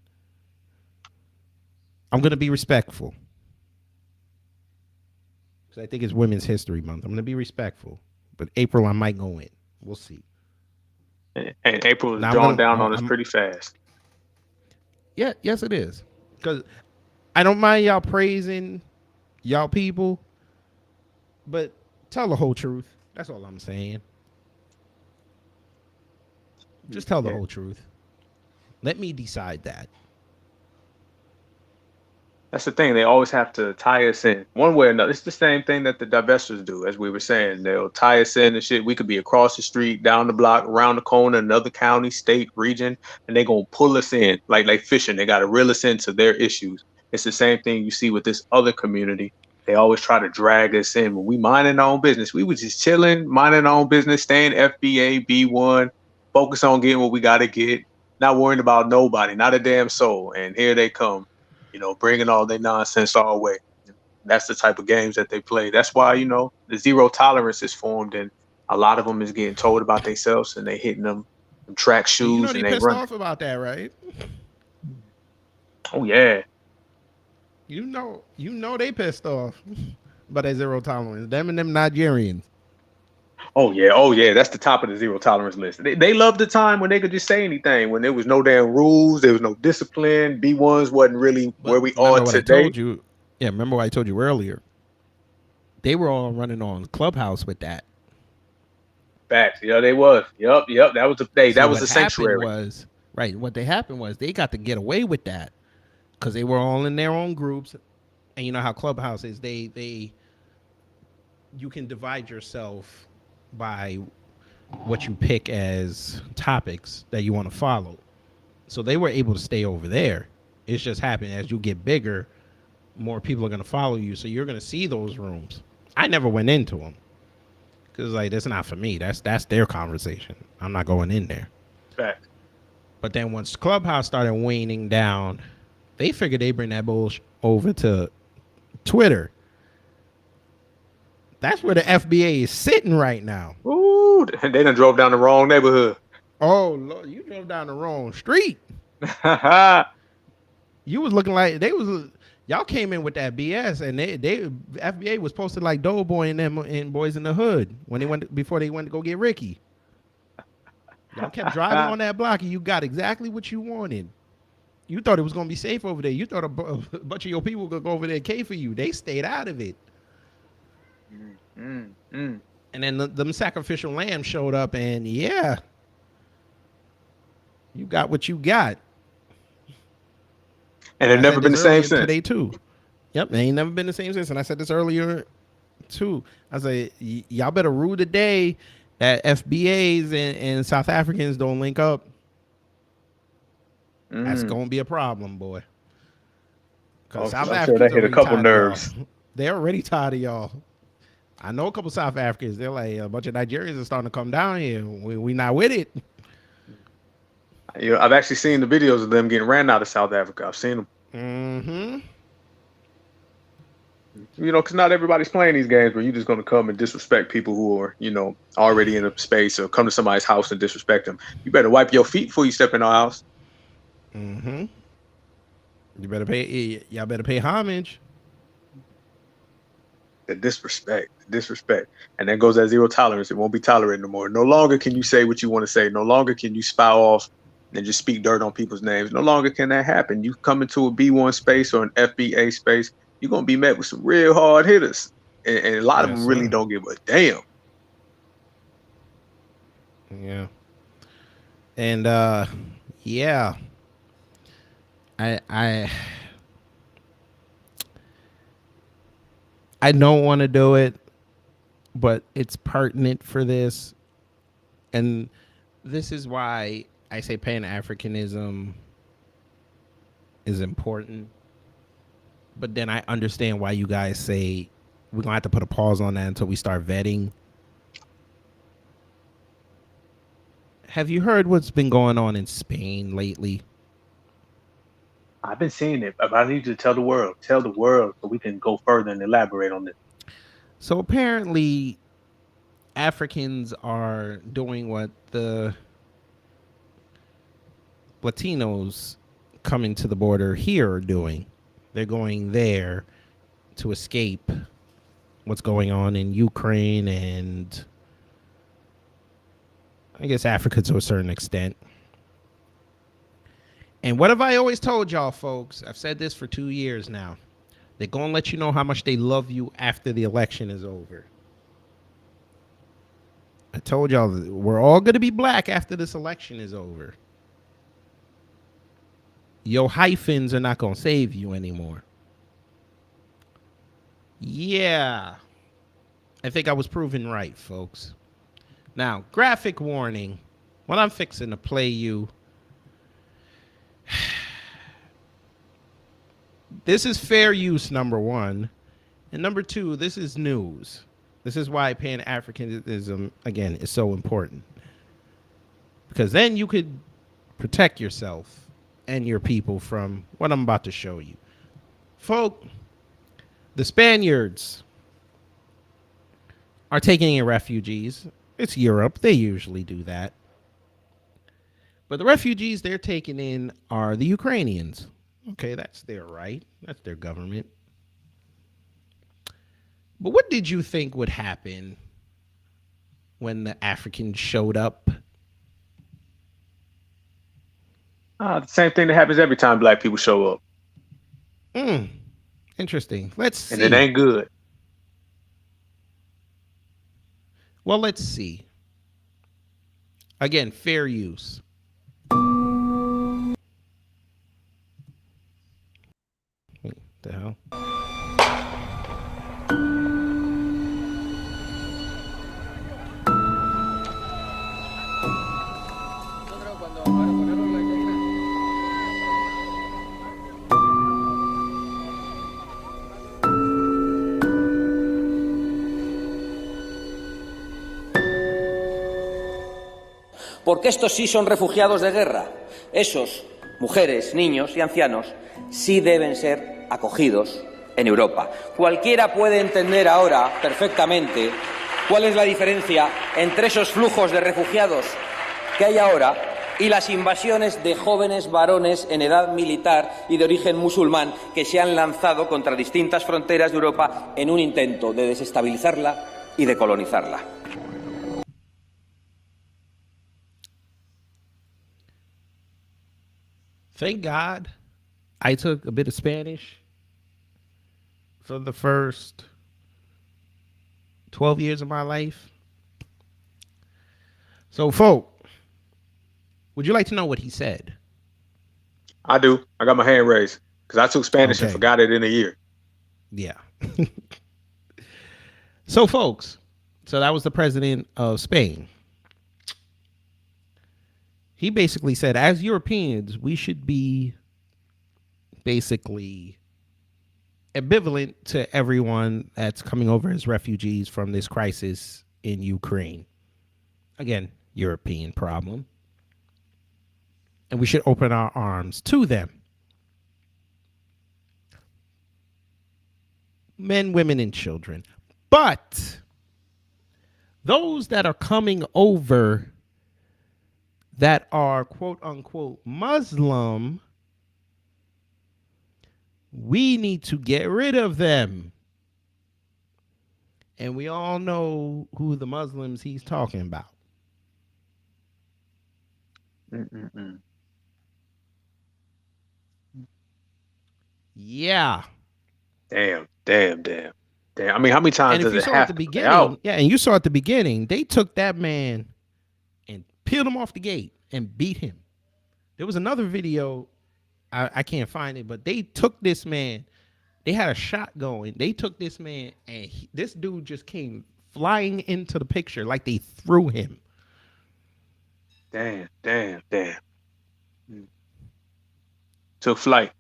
C: I'm going to be respectful. Because I think it's Women's History Month. I'm going to be respectful. But April, I might go in. We'll see.
D: And April is drawing down on us pretty fast.
C: Yeah, yes, it is. Because I don't mind y'all praising y'all people, but tell the whole truth. That's all I'm saying. Just tell the whole truth. Let me decide that.
D: That's the thing. They always have to tie us in one way or another. It's the same thing that the divestors do, as we were saying. They'll tie us in and shit. We could be across the street, down the block, around the corner, another county, state, region, and they're going to pull us in like fishing. They got to reel us into their issues. It's the same thing you see with this other community. They always try to drag us in. When we minding our own business, we were just chilling, minding our own business, staying FBA, B1, focus on getting what we got to get, not worrying about nobody, not a damn soul. And here they come. Bringing all their nonsense our way. That's the type of games that they play. That's why, the zero tolerance is formed, and a lot of them is getting told about themselves, and they hitting them track shoes and they
C: pissed
D: run
C: off about that, right?
D: Oh yeah.
C: You know they pissed off about that zero tolerance. Them and them Nigerians.
D: Oh yeah. That's the top of the zero tolerance list. They loved the time when they could just say anything, when there was no damn rules, there was no discipline. B1s wasn't really where we are today.
C: Remember what I told you earlier? They were all running on Clubhouse with that.
D: Facts. Yeah, they was. Yep. That was that was the sanctuary.
C: What happened was they got to get away with that because they were all in their own groups, and you know how Clubhouse is. You can divide yourself by what you pick as topics that you want to follow. So they were able to stay over there. It's just happened as you get bigger, more people are going to follow you. So you're going to see those rooms. I never went into them because that's not for me. That's their conversation. I'm not going in there.
D: Fact.
C: But then once Clubhouse started waning down, they figured they bring that bullshit over to Twitter. That's where the FBA is sitting right now.
D: Ooh, they done drove down the wrong neighborhood.
C: Oh, Lord, you drove down the wrong street. You was looking like y'all came in with that BS, and they FBA was posted like Doughboy and them and Boys in the Hood before they went to go get Ricky. Y'all kept driving on that block, and you got exactly what you wanted. You thought it was gonna be safe over there. You thought a bunch of your people could go over there and K for you. They stayed out of it. And then them sacrificial lambs showed up, and yeah, you got what you got.
D: And they've never been the same since.
C: Today too. Yep, they ain't never been the same since. And I said this earlier too. I said y'all better rue the day that FBAs and South Africans don't link up. That's gonna be a problem, boy. Because South Africans
D: sure that hit a couple nerves.
C: They're already tired of y'all. I know a couple South Africans. They're like, a bunch of Nigerians are starting to come down here. We not with it.
D: I've actually seen the videos of them getting ran out of South Africa. I've seen them. Because not everybody's playing these games where you're just going to come and disrespect people who are, already in a space, or come to somebody's house and disrespect them. You better wipe your feet before you step in our house.
C: You better y'all better pay homage.
D: The disrespect. And then goes that zero tolerance. It won't be tolerated no more. No longer can you say what you want to say. No longer can you spout off and just speak dirt on people's names. No longer can that happen. You come into a B1 space or an FBA space, you're going to be met with some real hard hitters. And a lot of them really don't give a damn.
C: Yeah. And, yeah. I don't want to do it, but it's pertinent for this. And this is why I say Pan-Africanism is important. But then I understand why you guys say we're going to have to put a pause on that until we start vetting. Have you heard what's been going on in Spain lately?
D: I've been seeing it, but I need you to tell the world so we can go further and elaborate on this.
C: So apparently Africans are doing what the Latinos coming to the border here are doing. They're going there to escape what's going on in Ukraine and I guess Africa to a certain extent. And what have I always told y'all, folks? I've said this for 2 years now. They're going to let you know how much they love you after the election is over. I told y'all that we're all going to be black after this election is over. Your hyphens are not going to save you anymore. Yeah. I think I was proven right, folks. Now, graphic warning. What I'm fixing to play you. This is fair use, number one. And number two, this is news. This is why Pan-Africanism, again, is so important. Because then you could protect yourself and your people from what I'm about to show you. Folk, the Spaniards are taking in refugees. It's Europe. They usually do that. But the refugees they're taking in are the Ukrainians. Okay, that's their right. That's their government. But what did you think would happen when the Africans showed up?
D: The same thing that happens every time black people show up.
C: Interesting. Let's see.
D: And it ain't good.
C: Well, let's see. Again, fair use. What the hell?
F: Porque estos sí son refugiados de guerra, esos, mujeres, niños y ancianos, sí deben ser acogidos en Europa. Cualquiera puede entender ahora perfectamente cuál es la diferencia entre esos flujos de refugiados que hay ahora y las invasiones de jóvenes varones en edad militar y de origen musulmán que se han lanzado contra distintas fronteras de Europa en un intento de desestabilizarla y de colonizarla.
C: Thank God I took a bit of Spanish for the first 12 years of my life. So, folk, would you like to know what he said?
D: I do. I got my hand raised because I took Spanish and
C: Okay.
D: forgot it in a year.
C: Yeah. So, folks, so that was the president of Spain. He basically said, as Europeans, we should be basically ambivalent to everyone that's coming over as refugees from this crisis in Ukraine. Again, European problem. And we should open our arms to them. Men, women, and children. But those that are coming over that are quote unquote Muslim, we need to get rid of them. And we all know who the Muslims he's talking about. Yeah.
D: Damn. I mean, how many times
C: And if
D: does
C: you
D: it
C: saw at
D: have
C: the
D: to play
C: beginning,
D: out?
C: yeah, and you saw at the beginning, they took that man and peeled him off the gate and beat him. There was another video, I can't find it, but they took this man. They had a shot going. They took this man, and this dude just came flying into the picture like they threw him.
D: Damn. Took flight.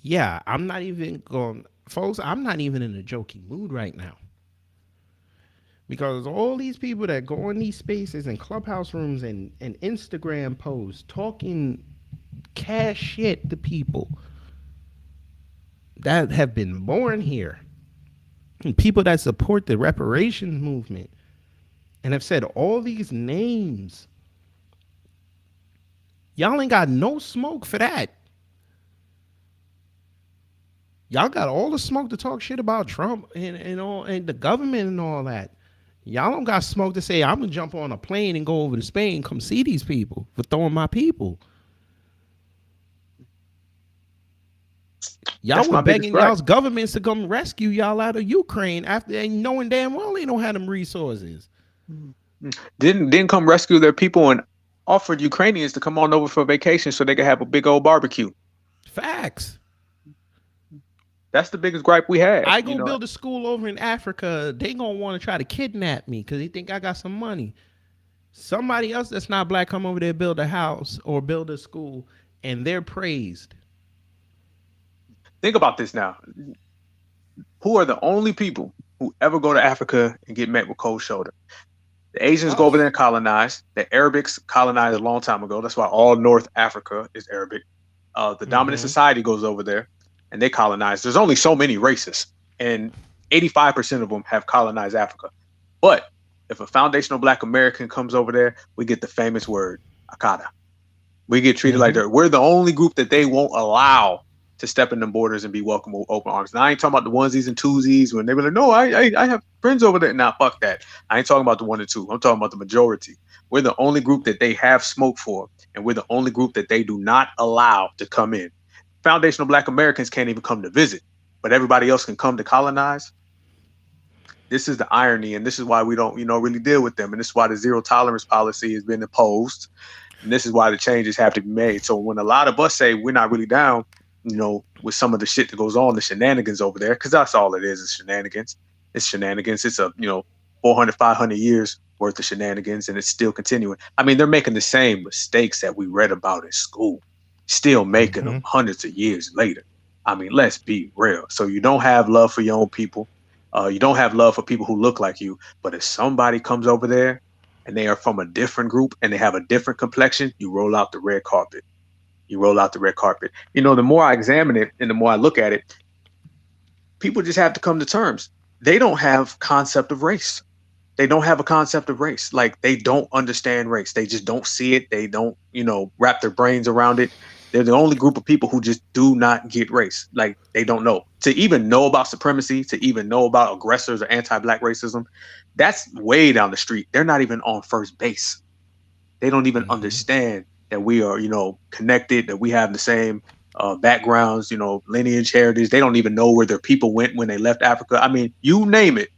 C: Yeah, I'm not even going, folks, I'm not even in a joking mood right now. Because all these people that go in these spaces and clubhouse rooms and Instagram posts talking cash shit to people that have been born here, and people that support the reparations movement and have said all these names, y'all ain't got no smoke for that. Y'all got all the smoke to talk shit about Trump and all, and the government and all that. Y'all don't got smoke to say I'm gonna jump on a plane and go over to Spain and come see these people for throwing my people. Y'all were begging y'all's governments to come rescue y'all out of Ukraine after and knowing damn well they don't have them resources.
D: Didn't come rescue their people and offered Ukrainians to come on over for vacation so they could have a big old barbecue.
C: Facts.
D: That's the biggest gripe we had.
C: I go build a school over in Africa. They gonna want to try to kidnap me because they think I got some money. Somebody else that's not black come over there, build a house or build a school, and they're praised.
D: Think about this now. Who are the only people who ever go to Africa and get met with cold shoulder? The Asians go over there and colonize. The Arabics colonized a long time ago. That's why all North Africa is Arabic. The dominant society goes over there and they colonize. There's only so many races, and 85% of them have colonized Africa. But if a foundational black American comes over there, we get the famous word, Akada. We get treated like that. We're the only group that they won't allow to step in the borders and be welcome with open arms. And I ain't talking about the onesies and twosies when they were like, no, I have friends over there. Nah, fuck that. I ain't talking about the 1 or 2. I'm talking about the majority. We're the only group that they have smoke for, and we're the only group that they do not allow to come in. Foundational black Americans can't even come to visit, but everybody else can come to colonize. This is the irony, and this is why we don't, really deal with them. And this is why the zero tolerance policy has been imposed. And this is why the changes have to be made. So when a lot of us say we're not really down, with some of the shit that goes on, the shenanigans over there, because that's all it is shenanigans. It's shenanigans. It's 400, 500 years worth of shenanigans, and it's still continuing. I mean, they're making the same mistakes that we read about in school, still making them hundreds of years later. I mean, let's be real. So you don't have love for your own people. You don't have love for people who look like you. But if somebody comes over there and they are from a different group and they have a different complexion, you roll out the red carpet. You roll out the red carpet. You know, the more I examine it and the more I look at it, people just have to come to terms. They don't have concept of race. They don't have a concept of race. Like, they don't understand race. They just don't see it. They don't, wrap their brains around it. They're the only group of people who just do not get race. Like, they don't know. To even know about supremacy, to even know about aggressors or anti-Black racism, that's way down the street. They're not even on first base. They don't even understand that we are, connected, that we have the same backgrounds, lineage, heritage. They don't even know where their people went when they left Africa. I mean, you name it,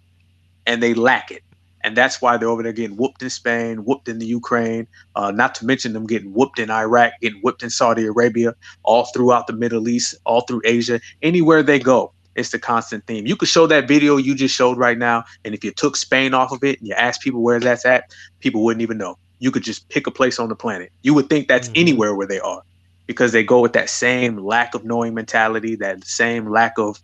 D: and they lack it. And that's why they're over there getting whooped in Spain, whooped in the Ukraine, not to mention them getting whooped in Iraq, getting whooped in Saudi Arabia, all throughout the Middle East, all through Asia. Anywhere they go, it's the constant theme. You could show that video you just showed right now, and if you took Spain off of it and you asked people where that's at, people wouldn't even know. You could just pick a place on the planet. You would think that's anywhere where they are, because they go with that same lack of knowing mentality, that same lack of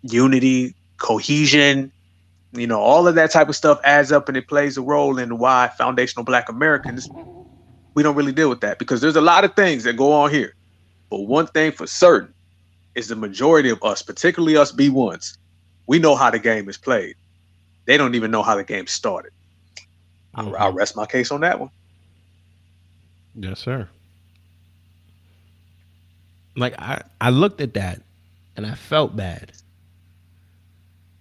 D: unity, cohesion. All of that type of stuff adds up, and it plays a role in why foundational Black Americans, we don't really deal with that, because there's a lot of things that go on here. But one thing for certain is the majority of us, particularly us B1s, we know how the game is played. They don't even know how the game started. I'll rest my case on that one.
C: Yes, sir. Like, I looked at that and I felt bad.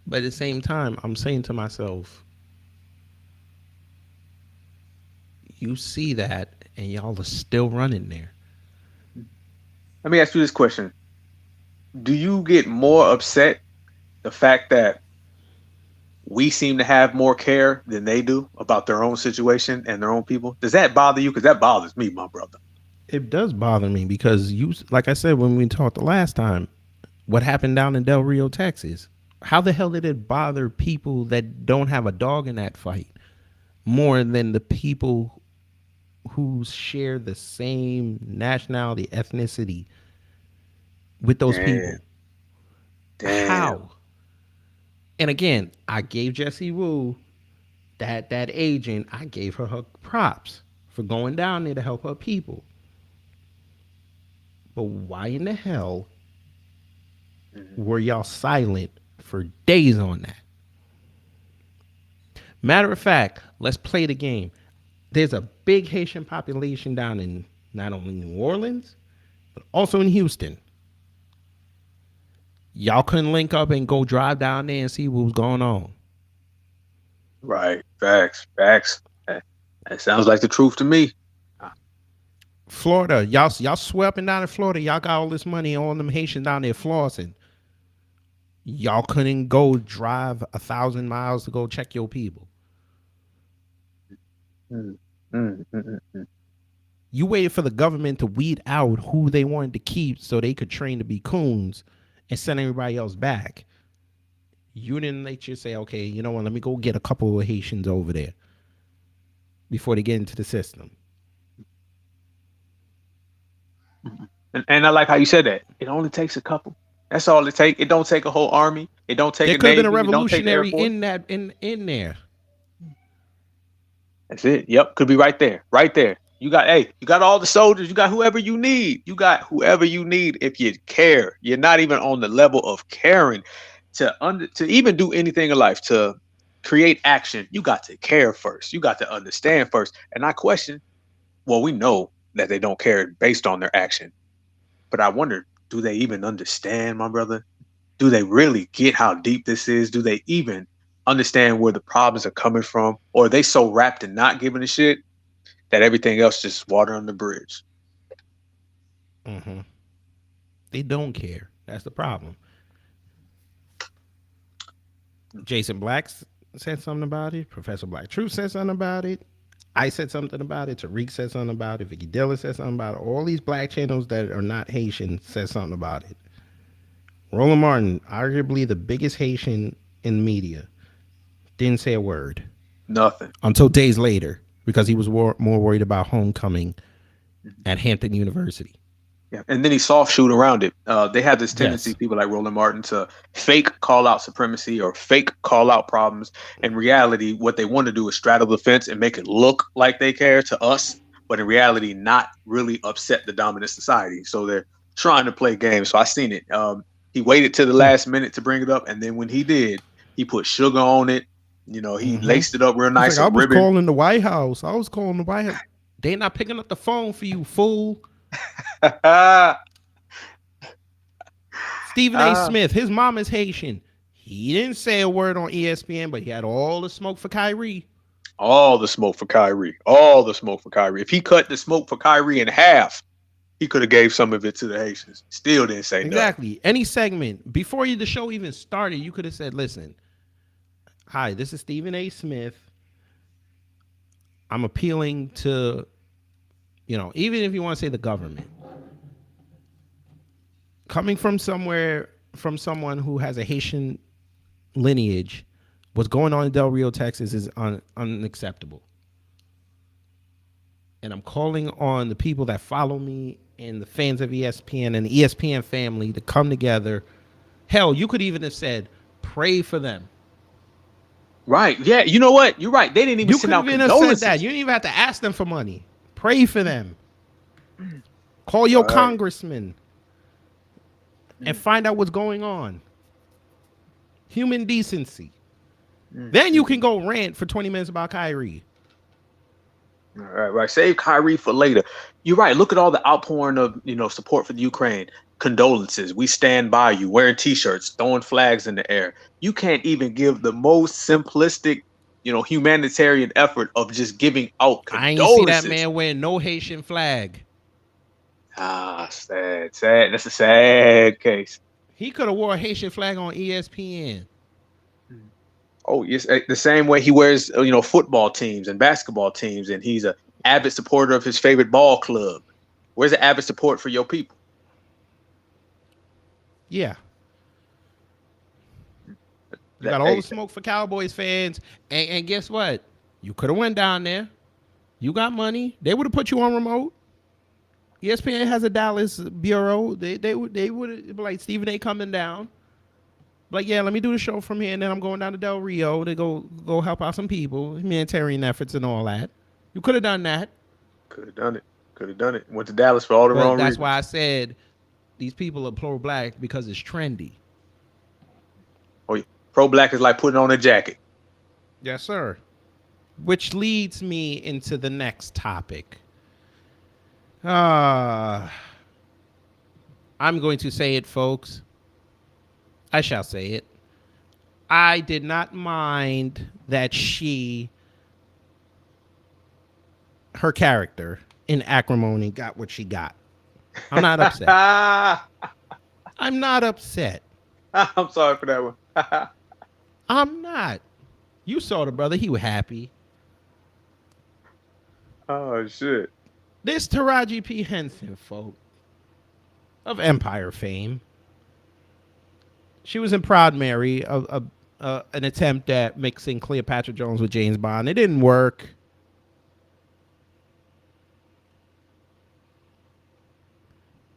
C: But at the same time, I'm saying to myself, you see that and y'all are still running there.
D: Let me ask you this question. Do you get more upset the fact that we seem to have more care than they do about their own situation and their own people? Does that bother you? Because that bothers me, my brother.
C: It does bother me because like I said, when we talked the last time, what happened down in Del Rio, Texas? How the hell did it bother people that don't have a dog in that fight more than the people who share the same nationality, ethnicity with those people? Damn. How? And again, I gave Jessie Wu, that agent, I gave her props for going down there to help her people. But why in the hell were y'all silent for days on that? Matter of fact, let's play the game. There's a big Haitian population down in not only New Orleans, but also in Houston. Y'all couldn't link up and go drive down there and see what was going on.
D: Right. Facts. That sounds like the truth to me.
C: Florida, y'all swear up and down in Florida, y'all got all this money, all them Haitians down there flossing. Y'all couldn't go drive 1,000 miles to go check your people. You waited for the government to weed out who they wanted to keep so they could train to be coons and send everybody else back. You didn't let you say, okay, you know what, let me go get a couple of Haitians over there before they get into the system.
D: And I like how you said that. It only takes a couple. That's all it takes. It don't take a whole army. It don't take a navy. There could have been a revolutionary
C: in there.
D: That's it. Yep, could be right there. You got all the soldiers. You got whoever you need. If you care. You're not even on the level of caring to even do anything in life, to create action. You got to care first. You got to understand first. And I question. Well, we know that they don't care based on their action. But I wonder, do they even understand, my brother? Do they really get how deep this is? Do they even understand where the problems are coming from? Or are they so wrapped in not giving a shit that everything else just water on the bridge?
C: They don't care. That's the problem. Jason Black said something about it. Professor Black Truth said something about it. I said something about it. Tariq said something about it. Vicky Dilla said something about it. All these black channels that are not Haitian said something about it. Roland Martin, arguably the biggest Haitian in media, didn't say a word.
D: Nothing.
C: Until days later, because he was more worried about homecoming at Hampton University.
D: Yeah, and then he soft shoot around it. They have this tendency,
C: Yes.
D: people like Roland Martin, to fake call out supremacy or fake call out problems. In reality, what they want to do is straddle the fence and make it look like they care to us, but in reality, not really upset the dominant society. So they're trying to play games. So I seen it. He waited to the last minute to bring it up, and then when he did, he put sugar on it. You know, he laced it up real nice.
C: Like, I was
D: ribbon.
C: calling the White House. I was calling the White House. They not picking up the phone for you, fool. Stephen A. Smith, his mom is Haitian. He didn't say a word on ESPN, but he had all the smoke for Kyrie.
D: All the smoke for Kyrie. All the smoke for Kyrie. If he cut the smoke for Kyrie in half, he could have gave some of it to the Haitians. Still didn't say
C: Exactly.
D: nothing.
C: Any segment before the show even started, you could have said, "Listen, hi, this is Stephen A. Smith. I'm appealing to, even if you want to say the government, coming from someone who has a Haitian lineage, what's going on in Del Rio, Texas is unacceptable. And I'm calling on the people that follow me and the fans of ESPN and the ESPN family to come together. Hell, you could even have said, pray for them.
D: Right. Yeah. You know what? You're right. They didn't even send out condolences.
C: Said that. You didn't even have to ask them for money. Pray for them. Call your congressman and find out what's going on. Human decency. Then you can go rant for 20 minutes about Kyrie.
D: All right. Save Kyrie for later. You're right. Look at all the outpouring of, support for the Ukraine. Condolences. We stand by you. Wearing T-shirts, throwing flags in the air. You can't even give the most simplistic, humanitarian effort of just giving out condolences.
C: I ain't see that man wearing no Haitian flag.
D: Sad. That's a sad case.
C: He could have wore a Haitian flag on ESPN.
D: Oh, yes. The same way he wears, football teams and basketball teams, and he's an avid supporter of his favorite ball club. Where's the avid support for your people?
C: Yeah. You got all the smoke for Cowboys fans. And guess what? You could have went down there. You got money. They would have put you on remote. ESPN has a Dallas bureau. They would be like, Stephen A. coming down. Like, yeah, let me do the show from here, and then I'm going down to Del Rio to go help out some people, humanitarian efforts and all that. You could have done that.
D: Could have done it. Went to Dallas for all the wrong reasons.
C: That's why I said these people are pro-black because it's trendy.
D: Oh, yeah. Pro-black is like putting on a jacket.
C: Yes, sir. Which leads me into the next topic. I'm going to say it, folks. I shall say it. I did not mind that her character in Acrimony got what she got. I'm not upset. I'm not upset.
D: I'm sorry for that one.
C: I'm not. You saw the brother. He was happy.
D: Oh, shit.
C: This Taraji P. Henson, folk, of Empire fame. She was in Proud Mary, an attempt at mixing Cleopatra Jones with James Bond. It didn't work.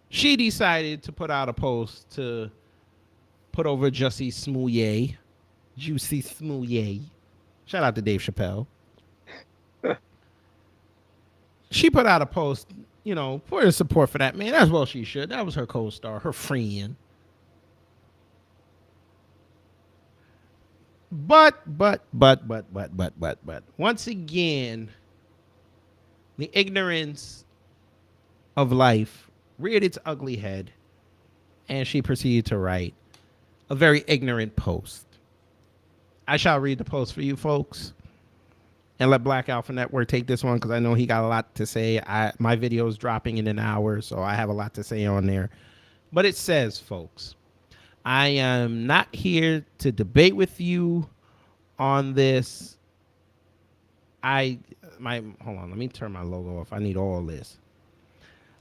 C: She decided to put out a post to put over Jussie Smollett. Juicy Smollett. Shout out to Dave Chappelle. She put out a post, for her support for that man. As well she should. That was her co-star, her friend. But, once again, the ignorance of life reared its ugly head, and she proceeded to write a very ignorant post. I shall read the post for you folks, and let Black Alpha Network take this one, because I know he got a lot to say. My video is dropping in an hour, so I have a lot to say on there. But it says, folks, I am not here to debate with you on this. Hold on, let me turn my logo off. I need all this.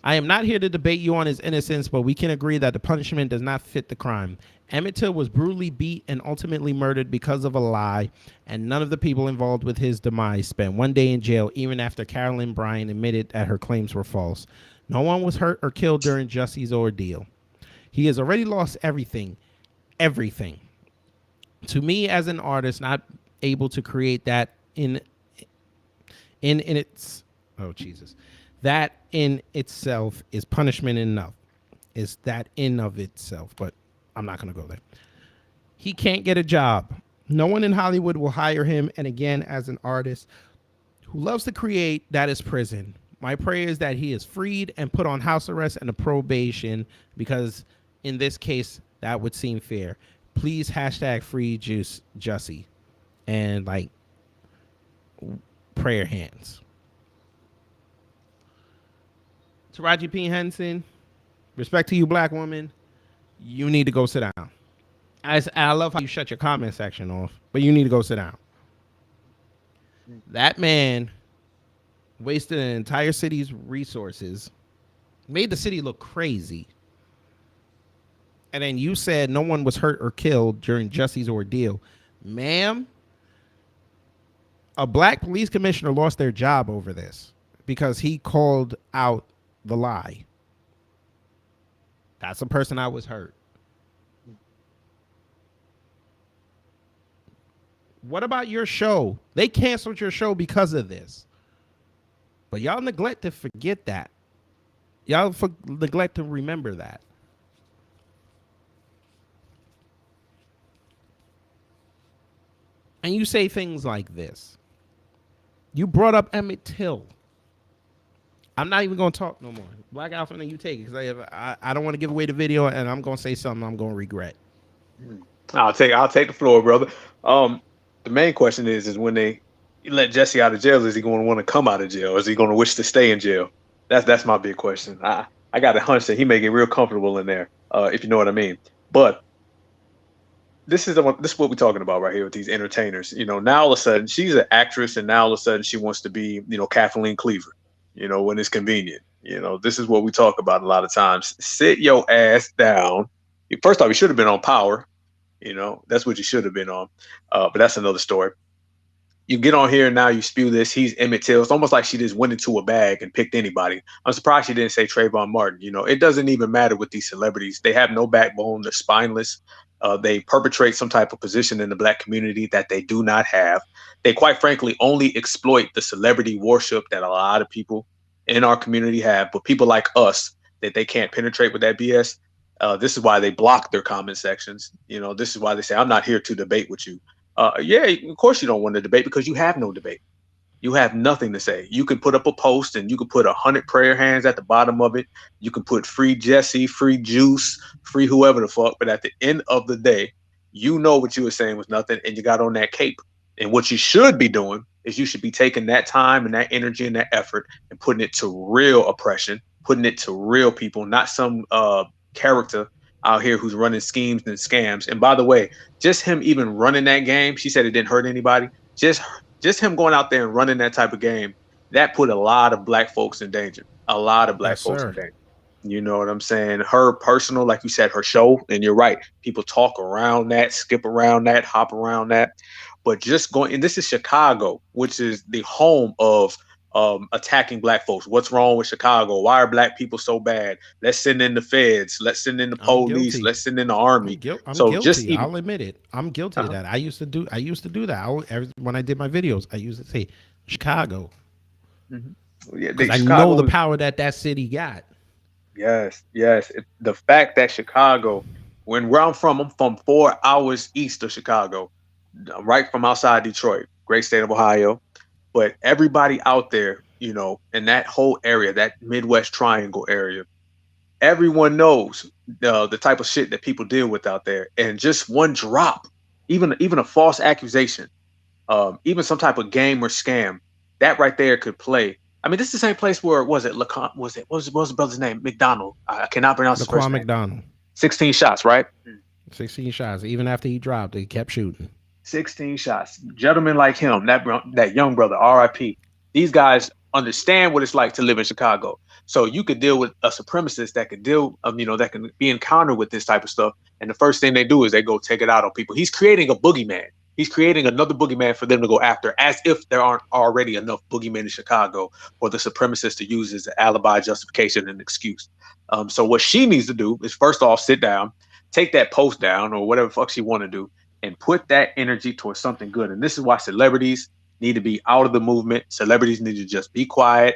C: I am not here to debate you on his innocence, but we can agree that the punishment does not fit the crime. Emmett Till was brutally beat and ultimately murdered because of a lie, and none of the people involved with his demise spent one day in jail, even after Carolyn Bryant admitted that her claims were false. No one was hurt or killed during Jesse's ordeal. He has already lost everything. Everything. To me, as an artist, not able to create that in its that in itself is punishment enough. Is that in of itself? But I'm not going to go there. He can't get a job. No one in Hollywood will hire him. And again, as an artist who loves to create, that is prison. My prayer is that he is freed and put on house arrest and a probation, because in this case, that would seem fair. Please hashtag free Jussie and like prayer hands. Taraji P. Henson, respect to you, black woman. You need to go sit down. I love how you shut your comment section off, but you need to go sit down. That man wasted an entire city's resources, made the city look crazy. And then you said no one was hurt or killed during Jesse's ordeal. Ma'am, a black police commissioner lost their job over this because he called out the lie. That's the person I was hurt. What about your show? They canceled your show because of this. But y'all neglect to forget that. Y'all neglect to remember that. And you say things like this. You brought up Emmett Till. I'm not even going to talk no more. Black Alpha, and you take it, because I don't want to give away the video, and I'm going to say something I'm going to regret.
D: I'll take the floor, brother. The main question is when they let Jesse out of jail, is he going to want to come out of jail? Is he going to wish to stay in jail? That's my big question. I got a hunch that he may get real comfortable in there, if you know what I mean. But this is what we're talking about right here with these entertainers. You know, now all of a sudden she's an actress, and now all of a sudden she wants to be, you know, Kathleen Cleaver. You know, when it's convenient. You know, this is what we talk about a lot of times. Sit your ass down. First off, you should have been on Power. You know, that's what you should have been on. But that's another story. You get on here and now you spew this. He's Emmett Till. It's almost like she just went into a bag and picked anybody. I'm surprised she didn't say Trayvon Martin. You know, it doesn't even matter with these celebrities. They have no backbone. They're spineless. They perpetrate some type of position in the black community that they do not have. They quite frankly only exploit the celebrity worship that a lot of people in our community have, but people like us that they can't penetrate with that BS. This is why they block their comment sections. You know, this is why they say, I'm not here to debate with you. Yeah, of course you don't want to debate because you have no debate. You have nothing to say. You can put up a post and you can put 100 prayer hands at the bottom of it. You can put free Jesse, free Juice, free whoever the fuck. But at the end of the day, you know what you were saying was nothing, and you got on that cape. And what you should be doing is you should be taking that time and that energy and that effort and putting it to real oppression, putting it to real people, not some character out here who's running schemes and scams. And by the way, just him even running that game, she said it didn't hurt anybody. Just him going out there and running that type of game, that put a lot of black folks in danger. A lot of black folks in danger. You know what I'm saying? Her personal, like you said, her show, and you're right. People talk around that, skip around that, hop around that. But just going, and this is Chicago, which is the home of attacking black folks. What's wrong with Chicago? Why are black people so bad? Let's send in the feds. Let's send in the police. Let's send in the army.
C: I'm guilty. I'll admit it. I'm guilty of that. I used to do that. When I did my videos, I used to say Chicago.
D: Mm-hmm. Yeah,
C: I know the power that city got.
D: Yes. The fact that Chicago, where I'm from 4 hours east of Chicago, right from outside Detroit, great state of Ohio. But everybody out there, you know, in that whole area, that Midwest Triangle area, everyone knows the type of shit that people deal with out there. And just one drop, even a false accusation, even some type of game or scam, that right there could play. I mean, this is the same place where what was the brother's name? McDonald. I cannot pronounce his first name.
C: McDonald.
D: 16 shots, right?
C: 16 shots. Even after he dropped, he kept shooting. 16
D: shots. Gentlemen like him, that young brother, RIP. These guys understand what it's like to live in Chicago. So you could deal with a supremacist that could that can be encountered with this type of stuff. And the first thing they do is they go take it out on people. He's creating a boogeyman. He's creating another boogeyman for them to go after, as if there aren't already enough boogeymen in Chicago for the supremacists to use as an alibi, justification, and excuse. So what she needs to do is first off sit down, take that post down or whatever the fuck she want to do, and put that energy towards something good. And this is why celebrities need to be out of the movement. Celebrities need to just be quiet.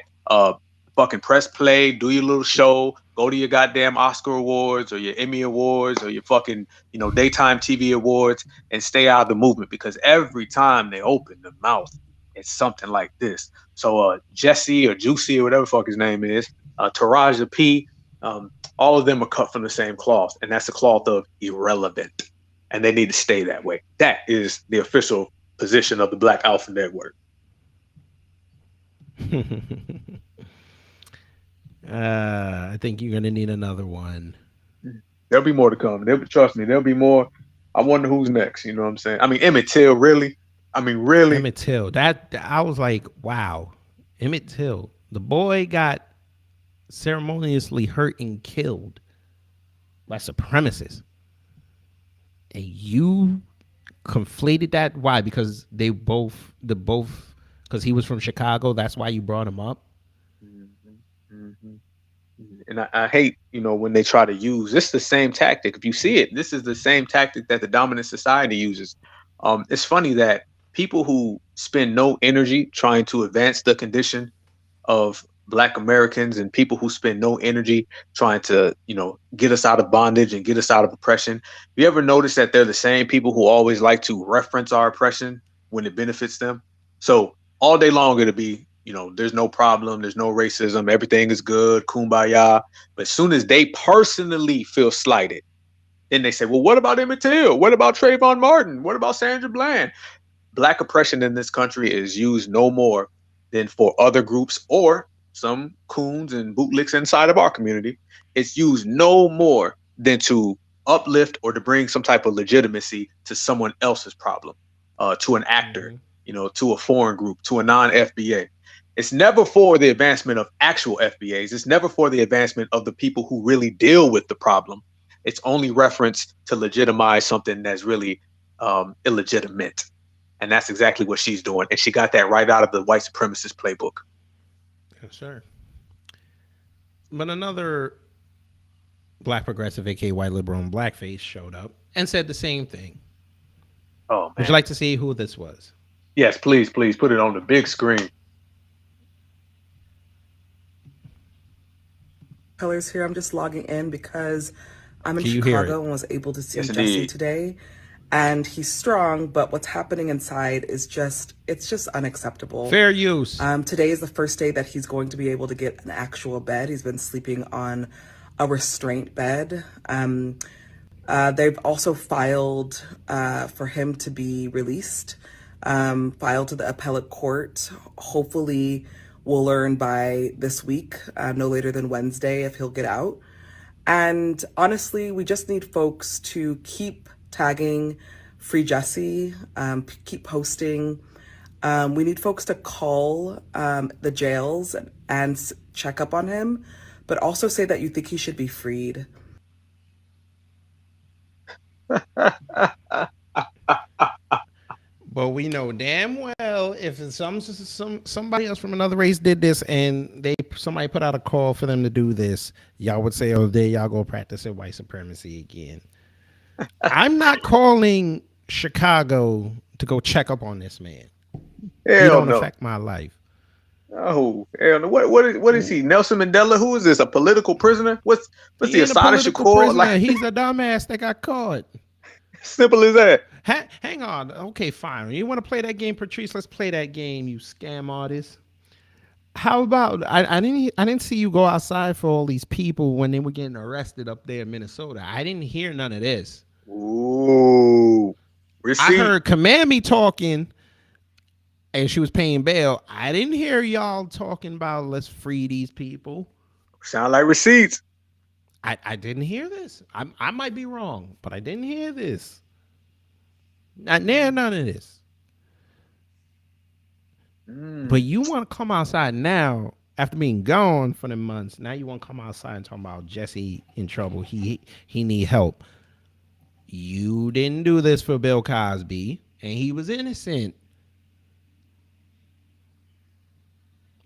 D: Fucking press play, do your little show, go to your goddamn Oscar awards or your Emmy awards or your fucking, daytime TV awards, and stay out of the movement, because every time they open the mouth, it's something like this. So Jesse or Juicy or whatever the fuck his name is, Taraji P, all of them are cut from the same cloth, and that's the cloth of irrelevant. And they need to stay that way. That is the official position of the Black Alpha Network.
C: I think you're gonna need another one.
D: There'll be more to come. Trust me, there'll be more. I wonder who's next. You know what I'm saying? I mean, Emmett Till, really? I mean, really?
C: Emmett Till. That I was like, wow. Emmett Till. The boy got ceremoniously hurt and killed by supremacists. And you conflated that. Why? Because because he was from Chicago. That's why you brought him up.
D: And I hate, when they try to use this, the same tactic. If you see it, this is the same tactic that the dominant society uses. It's funny that people who spend no energy trying to advance the condition of Black Americans, and people who spend no energy trying to, get us out of bondage and get us out of oppression. You ever notice that they're the same people who always like to reference our oppression when it benefits them? So all day long it'll be, there's no problem, there's no racism, everything is good, kumbaya. But as soon as they personally feel slighted, then they say, well, what about Emmett Till? What about Trayvon Martin? What about Sandra Bland? Black oppression in this country is used no more than for other groups or some coons and bootlicks inside of our community. It's used no more than to uplift or to bring some type of legitimacy to someone else's problem, to an actor, to a foreign group, to a non-FBA. It's never for the advancement of actual FBAs. It's never for the advancement of the people who really deal with the problem. It's only reference to legitimize something that's really illegitimate. And that's exactly what she's doing. And she got that right out of the white supremacist playbook.
C: Yes, sir. But another Black progressive, aka white liberal and blackface, showed up and said the same thing.
D: Oh, man.
C: Would you like to see who this was?
D: Yes, please put it on the big screen.
G: Colors here. I'm just logging in because I'm in Chicago and was able to see Jesse today. And he's strong, but what's happening inside is it's just unacceptable.
C: Fair use.
G: Today is the first day that he's going to be able to get an actual bed. He's been sleeping on a restraint bed. They've also filed for him to be released, filed to the appellate court. Hopefully we'll learn by this week, no later than Wednesday, if he'll get out. And honestly, we just need folks to keep tagging Free Jesse, keep posting. We need folks to call the jails and check up on him, but also say that you think he should be freed.
C: But we know damn well if somebody else from another race did this and somebody put out a call for them to do this, y'all would say, oh, there y'all go practicing white supremacy again. I'm not calling Chicago to go check up on this man. He don't affect my life.
D: Oh, hell no. What is he? Nelson Mandela? Who is this? A political prisoner? What's the Asada Shakur?
C: Like, he's a dumbass that got caught.
D: Simple as that.
C: Hang on. Okay, fine. You want to play that game, Patrice? Let's play that game, you scam artist. How about I didn't see you go outside for all these people when they were getting arrested up there in Minnesota. I didn't hear none of this.
D: Ooh.
C: I heard Kamami talking and she was paying bail. I didn't hear y'all talking about let's free these people.
D: Sound like receipts.
C: I didn't hear this. I might be wrong, but I didn't hear this. Not near none of this. But you want to come outside now after being gone for the months. Now you want to come outside and talk about Jesse in trouble. He need help. You didn't do this for Bill Cosby. and he was innocent.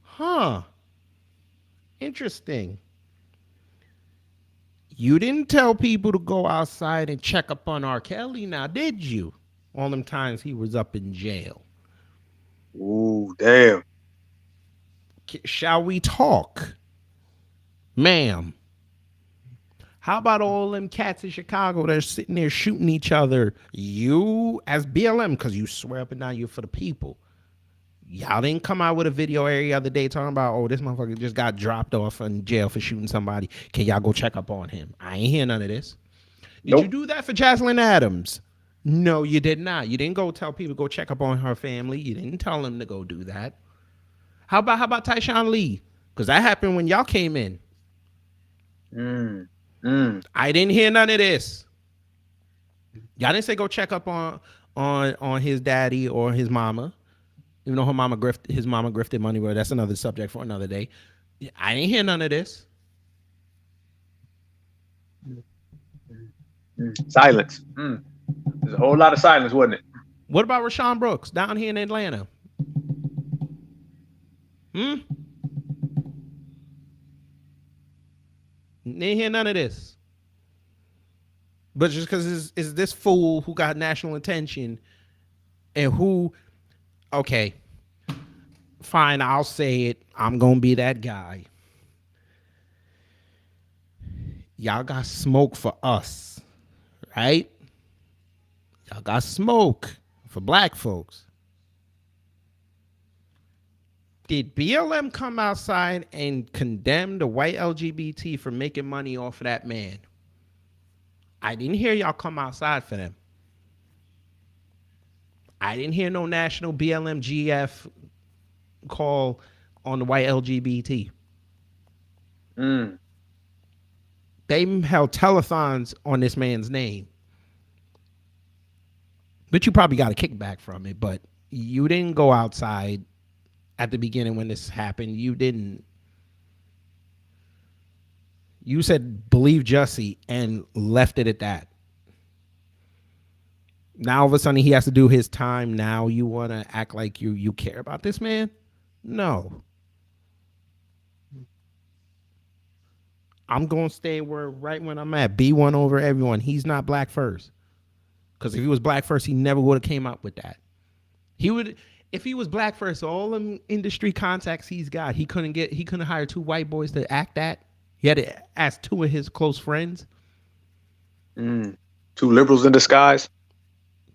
C: Huh. Interesting. You didn't tell people to go outside and check up on R. Kelly now, did you? All them times he was up in jail.
D: Ooh, damn.
C: Shall we talk? Ma'am. How about all them cats in Chicago that are sitting there shooting each other? You, as BLM, because you swear up and down you're for the people. Y'all didn't come out with a video every other day talking about, oh, this motherfucker just got dropped off in jail for shooting somebody. Can y'all go check up on him? I ain't hear none of this. Did you do that for Jocelyn Adams? No, you did not. You didn't go tell people to go check up on her family. You didn't tell them to go do that. How about Tyshawn Lee? Because that happened when y'all came in. I didn't hear none of this. Y'all didn't say go check up on his daddy or his mama. Even though his mama grifted money, well, that's another subject for another day. I didn't hear none of this.
D: Silence. There's a whole lot of silence, wasn't it?
C: What about Rashawn Brooks down here in Atlanta? Didn't hear none of this. But just because it's this fool who got national attention and who, okay, fine, I'll say it. I'm going to be that guy. Y'all got smoke for us, right? Y'all got smoke for black folks. Did BLM come outside and condemn the white LGBT for making money off of that man? I didn't hear y'all come outside for them. I didn't hear no national BLM-GF call on the white LGBT. They held telethons on this man's name. But you probably got a kickback from it, but you didn't go outside at the beginning when this happened. You didn't. You said believe Jussie and left it at that. Now all of a sudden he has to do his time. Now you want to act like you care about this man? No. I'm going to stay right when I'm at. B1 over everyone. He's not black first. Because if he was black first, he never would have came up with that. If he was black first, all them industry contacts he's got, he couldn't hire two white boys to act that. He had to ask two of his close friends.
D: Two liberals in disguise.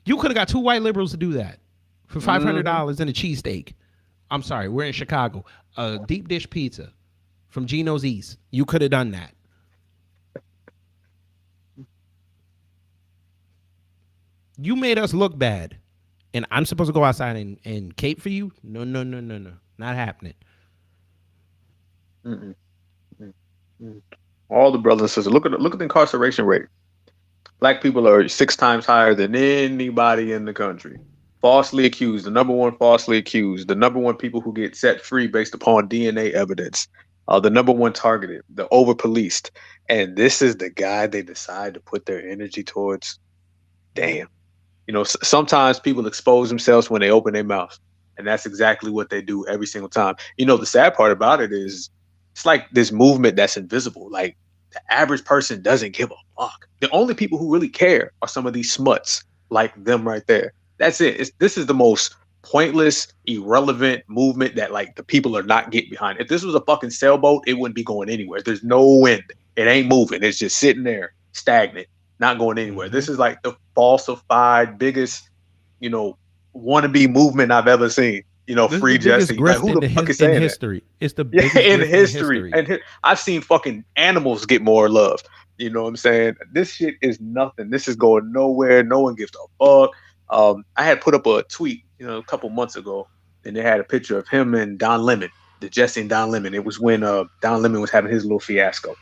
C: You could have got two white liberals to do that for $500 and a cheesesteak. I'm sorry, we're in Chicago. A deep dish pizza from Gino's East. You could have done that. You made us look bad. And I'm supposed to go outside and cape for you? No. Not happening.
D: All the brothers and sisters. Look at the incarceration rate. Black people are 6 times higher than anybody in the country. Falsely accused, the number one falsely accused, the number one people who get set free based upon DNA evidence, the number one targeted, the over policed. And this is the guy they decide to put their energy towards. Damn. You know, sometimes people expose themselves when they open their mouth. And that's exactly what they do every single time. You know, the sad part about it is it's like this movement that's invisible. Like the average person doesn't give a fuck. The only people who really care are some of these smuts like them right there. That's it. This is the most pointless, irrelevant movement that like the people are not getting behind. If this was a fucking sailboat, it wouldn't be going anywhere. There's no wind. It ain't moving. It's just sitting there stagnant, not going anywhere. This is like the falsified biggest, you know, wannabe movement I've ever seen. You know,
C: this
D: free Jussie. Like, who the fuck is saying
C: history?
D: That?
C: It's the biggest
D: in
C: history.
D: And I've seen fucking animals get more love. You know what I'm saying? This shit is nothing. This is going nowhere. No one gives a fuck. I had put up a tweet, you know, a couple months ago, and they had a picture of him and Don Lemon, the Jussie and Don Lemon. It was when Don Lemon was having his little fiasco,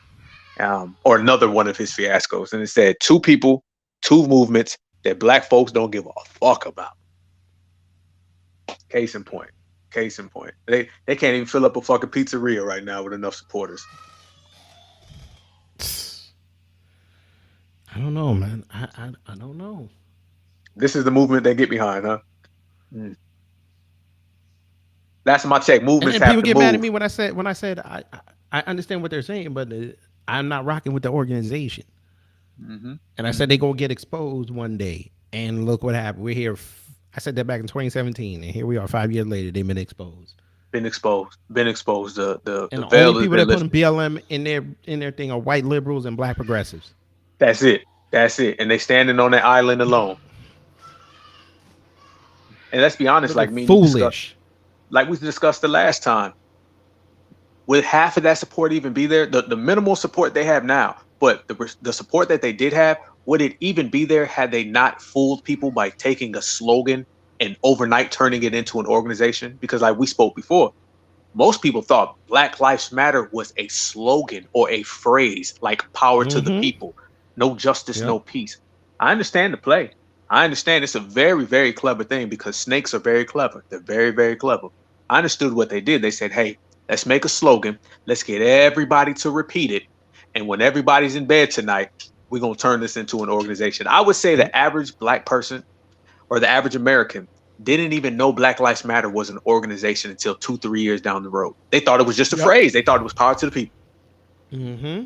D: or another one of his fiascos, and it said 2 people, 2 movements that black folks don't give a fuck about. Case in point. They can't even fill up a fucking pizzeria right now with enough supporters.
C: I don't know, man. I don't know.
D: This is the movement they get behind, huh? Mm. That's my check.
C: And
D: Movements
C: then
D: have
C: people
D: to
C: get mad at
D: move.
C: me when I said I understand what they're saying, but I'm not rocking with the organization.
D: Hmm.
C: And I said
D: Hmm.
C: they gonna get exposed one day, and look what happened. We're here. I said that back in 2017, and here we are 5 years later. They've been exposed.
D: Been exposed. Been exposed. The
C: And the only
D: veil has
C: people
D: been
C: that put
D: lifted.
C: BLM in their thing are white liberals and black progressives.
D: That's it. That's it. And they standing on that island alone. And let's be honest,
C: Looking
D: like me and you discussed,
C: foolish.
D: like we discussed the last time, would half of that support even be there? The minimal support they have now, but the support that they did have, would it even be there had they not fooled people by taking a slogan and overnight turning it into an organization? Because like we spoke before, most people thought Black Lives Matter was a slogan or a phrase like power to the
C: Mm-hmm.
D: people, no justice,
C: Yep.
D: no peace. I understand the play. I understand it's a very, very clever thing because snakes are very clever. They're very, very clever. I understood what they did. They said, hey, let's make a slogan. Let's get everybody to repeat it. And when everybody's in bed tonight, we're going to turn this into an organization. I would say
C: Yep.
D: the average Black person or the average American didn't even know Black Lives Matter was an organization until 2, 3 years down the road. They thought it was just a
C: Yep.
D: phrase. They thought it was power to the people.
C: Mm-hmm.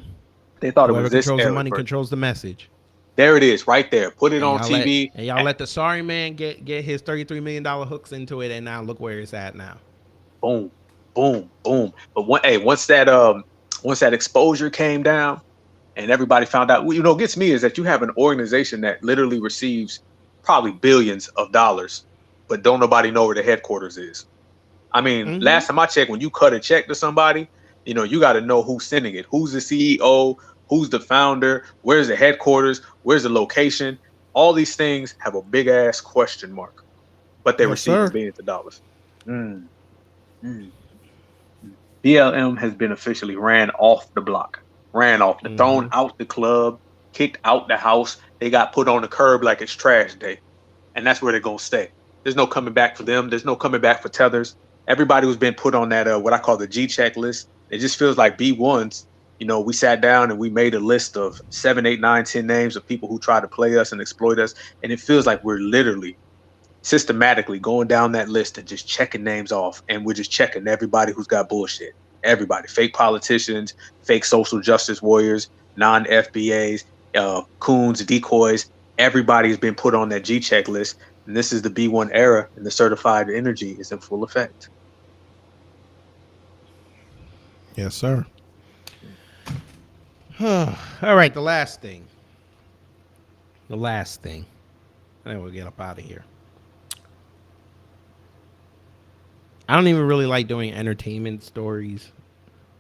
D: They thought it
C: Whoever
D: was this
C: controls the
D: era.
C: money controls the message.
D: There it is, right there. Put it
C: And
D: on TV.
C: y'all let the sorry man get his $33 million hooks into it, and now look where it's at now.
D: Boom, boom, boom. But once that exposure came down and everybody found out, what gets me is that you have an organization that literally receives probably billions of dollars, but don't nobody know where the headquarters is. I mean,
C: Mm-hmm.
D: last time I checked, when you cut a check to somebody, you got to know who's sending it, who's the CEO, who's the founder, where's the headquarters, where's the location. All these things have a big ass question mark, but they're
C: Yes,
D: receiving
C: sir.
D: billions of dollars. Mm, mm, mm. BLM has been officially ran off the block, thrown
C: Mm-hmm.
D: out the club, kicked out the house. They got put on the curb like it's trash day, and that's where they're gonna stay. There's no coming back for them. There's no coming back for Tethers. Everybody who's been put on that what I call the G check list. It just feels like B1s. We sat down and we made a list of 7, 8, 9, 10 names of people who try to play us and exploit us, and it feels like we're literally systematically going down that list and just checking names off, and we're just checking everybody who's got bullshit. Everybody, fake politicians, fake social justice warriors, non-FBAs, coons, decoys. Everybody has been put on that G check list, and this is the B1 era, and the certified energy is in full effect.
C: Yes, sir. All right, the last thing. And then we'll get up out of here. I don't even really like doing entertainment stories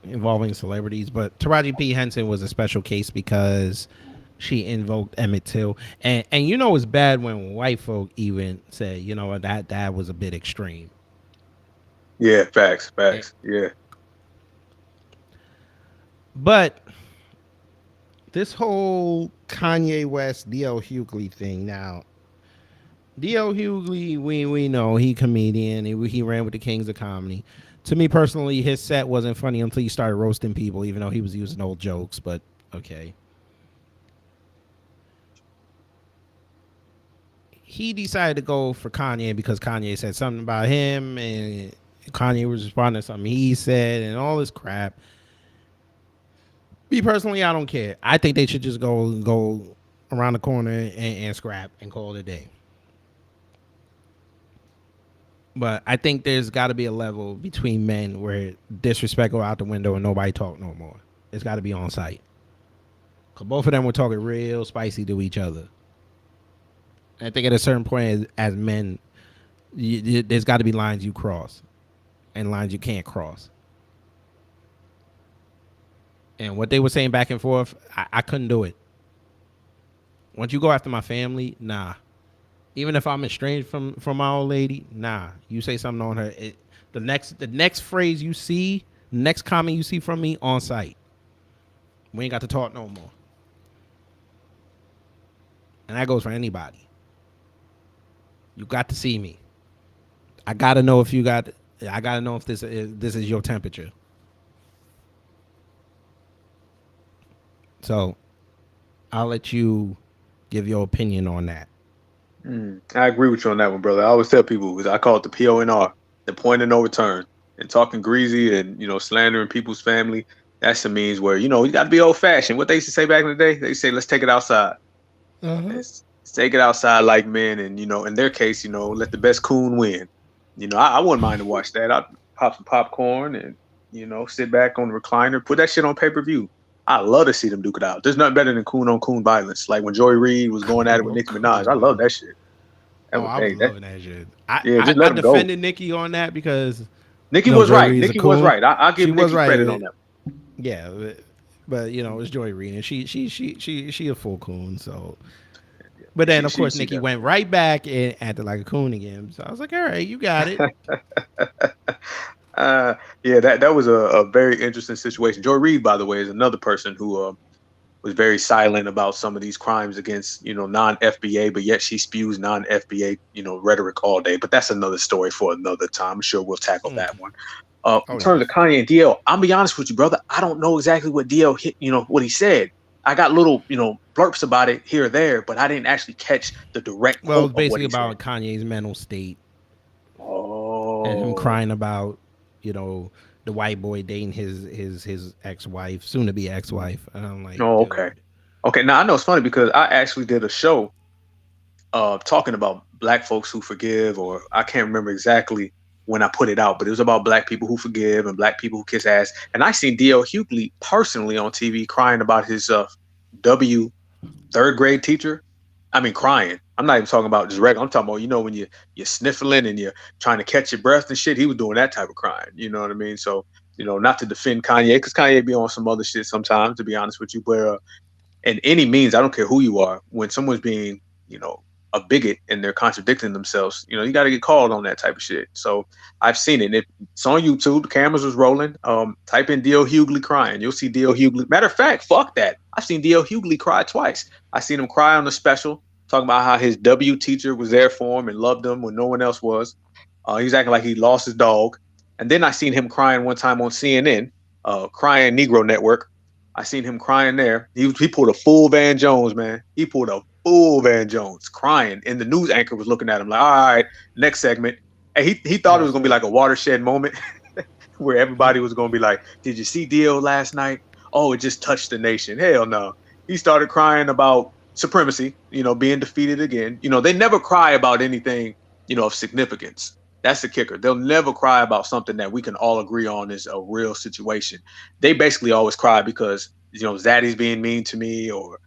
C: involving celebrities, but Taraji P. Henson was a special case because she invoked Emmett Till. And it's bad when white folk even say, that was a bit extreme.
D: Yeah, facts. Yeah.
C: But this whole Kanye West, D.L. Hughley thing now, D.L. Hughley, we know he comedian. He ran with the Kings of Comedy. To me personally, his set wasn't funny until he started roasting people, even though he was using old jokes. But okay. He decided to go for Kanye because Kanye said something about him, and Kanye was responding to something he said, and all this crap. Me personally, I don't care. I think they should just go around the corner and scrap and call it a day. But I think there's got to be a level between men where disrespect go out the window and nobody talk no more. It's got to be on site. Because both of them were talking real spicy to each other. And I think at a certain point as men, there's got to be lines you cross and lines you can't cross. And what they were saying back and forth, I couldn't do it. Once you go after my family, nah. Even if I'm estranged from my old lady, nah. You say something on her, the next phrase you see, next comment you see from me, on site. We ain't got to talk no more. And that goes for anybody. You got to see me. I gotta know if this is your temperature. So I'll let you give your opinion on that.
D: I agree with you on that one, brother. I always tell people, I call it the PONR, the point of no return. And talking greasy and slandering people's family, that's the means where you got to be old fashioned. What they used to say back in the day, they say, "Let's take it outside. Let's take it outside like men." And in their case, let the best coon win. I wouldn't mind to watch that. I'd pop some popcorn and sit back on the recliner, put that shit on pay-per-view. I love to see them duke it out. There's nothing better than coon on coon violence. Like when Joy Reid was going at it with Nicki Minaj. I love that shit. That
C: Oh,
D: was,
C: I was
D: hey,
C: loving that shit.
D: yeah, just
C: I
D: let him go.
C: defended Nicki on that because
D: Nicki was
C: Joy
D: right.
C: Reid's a
D: Nicki was
C: coon.
D: right. I'll give
C: She
D: Nicki
C: was right.
D: credit on that.
C: Yeah, but it's Joy Reid, and she a full coon. So, but then of course Nicki went right back and acted like a coon again. So I was like, all right, you got it.
D: Yeah, that was a very interesting situation. Joy Reid, by the way, is another person who was very silent about some of these crimes against non-FBA, but yet she spews non-FBA rhetoric all day. But that's another story for another time. I'm sure we'll tackle that one. In terms of Kanye and DL, I'll be honest with you, brother. I don't know exactly what DL hit, what he said. I got little, blurps about it here or there, but I didn't actually catch the direct.
C: Well, it's basically about Kanye's mental state. And him crying about, the white boy dating his ex-wife, soon to be ex-wife. And I'm like,
D: oh, okay. Okay, now I know it's funny because I actually did a show talking about black folks who forgive, or I can't remember exactly when I put it out, but it was about black people who forgive and black people who kiss ass. And I seen D.L. Hughley personally on TV crying about his W third grade teacher. I mean, crying. I'm not even talking about just regular. I'm talking about, when you're sniffling and you're trying to catch your breath and shit. He was doing that type of crying. You know what I mean? So, not to defend Kanye, because Kanye be on some other shit sometimes, to be honest with you. But in any means, I don't care who you are, when someone's being, a bigot and they're contradicting themselves, you got to get called on that type of shit. So I've seen it. It's on YouTube. The cameras was rolling. Type in D.L. Hughley crying. You'll see D.L. Hughley. Matter of fact, fuck that. I've seen D.L. Hughley cry twice. I seen him cry on the special, talking about how his W teacher was there for him and loved him when no one else was. He was acting like he lost his dog. And then I seen him crying one time on CNN, crying Negro Network. I seen him crying there. He pulled a full Van Jones, man. He pulled a full Van Jones, crying. And the news anchor was looking at him like, all right, next segment. And he thought it was going to be like a watershed moment where everybody was going to be like, did you see Dio last night? Oh, it just touched the nation. Hell no. He started crying about supremacy, being defeated again. They never cry about anything, of significance. That's the kicker. They'll never cry about something that we can all agree on is a real situation. They basically always cry because, Zaddy's being mean to me, or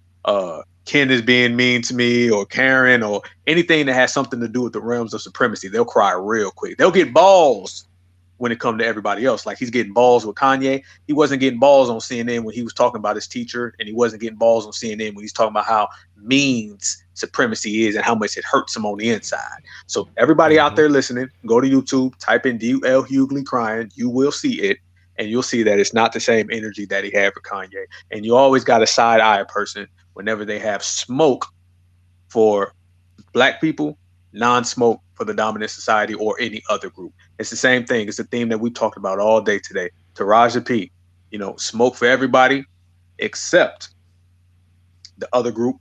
D: Ken is being mean to me, or Karen, or anything that has something to do with the realms of supremacy. They'll cry real quick. They'll get balls when it comes to everybody else. Like he's getting balls with Kanye. He wasn't getting balls on CNN when he was talking about his teacher, and he wasn't getting balls on CNN when he's talking about how means supremacy is and how much it hurts him on the inside. So everybody out there listening, go to YouTube, type in D.L. Hughley crying. You will see it, and you'll see that it's not the same energy that he had for Kanye. And you always got to side eye a person whenever they have smoke for black people, non-smoke for the dominant society or any other group. It's the same thing. It's a theme that we talked about all day today. Taraji P, smoke for everybody except the other group.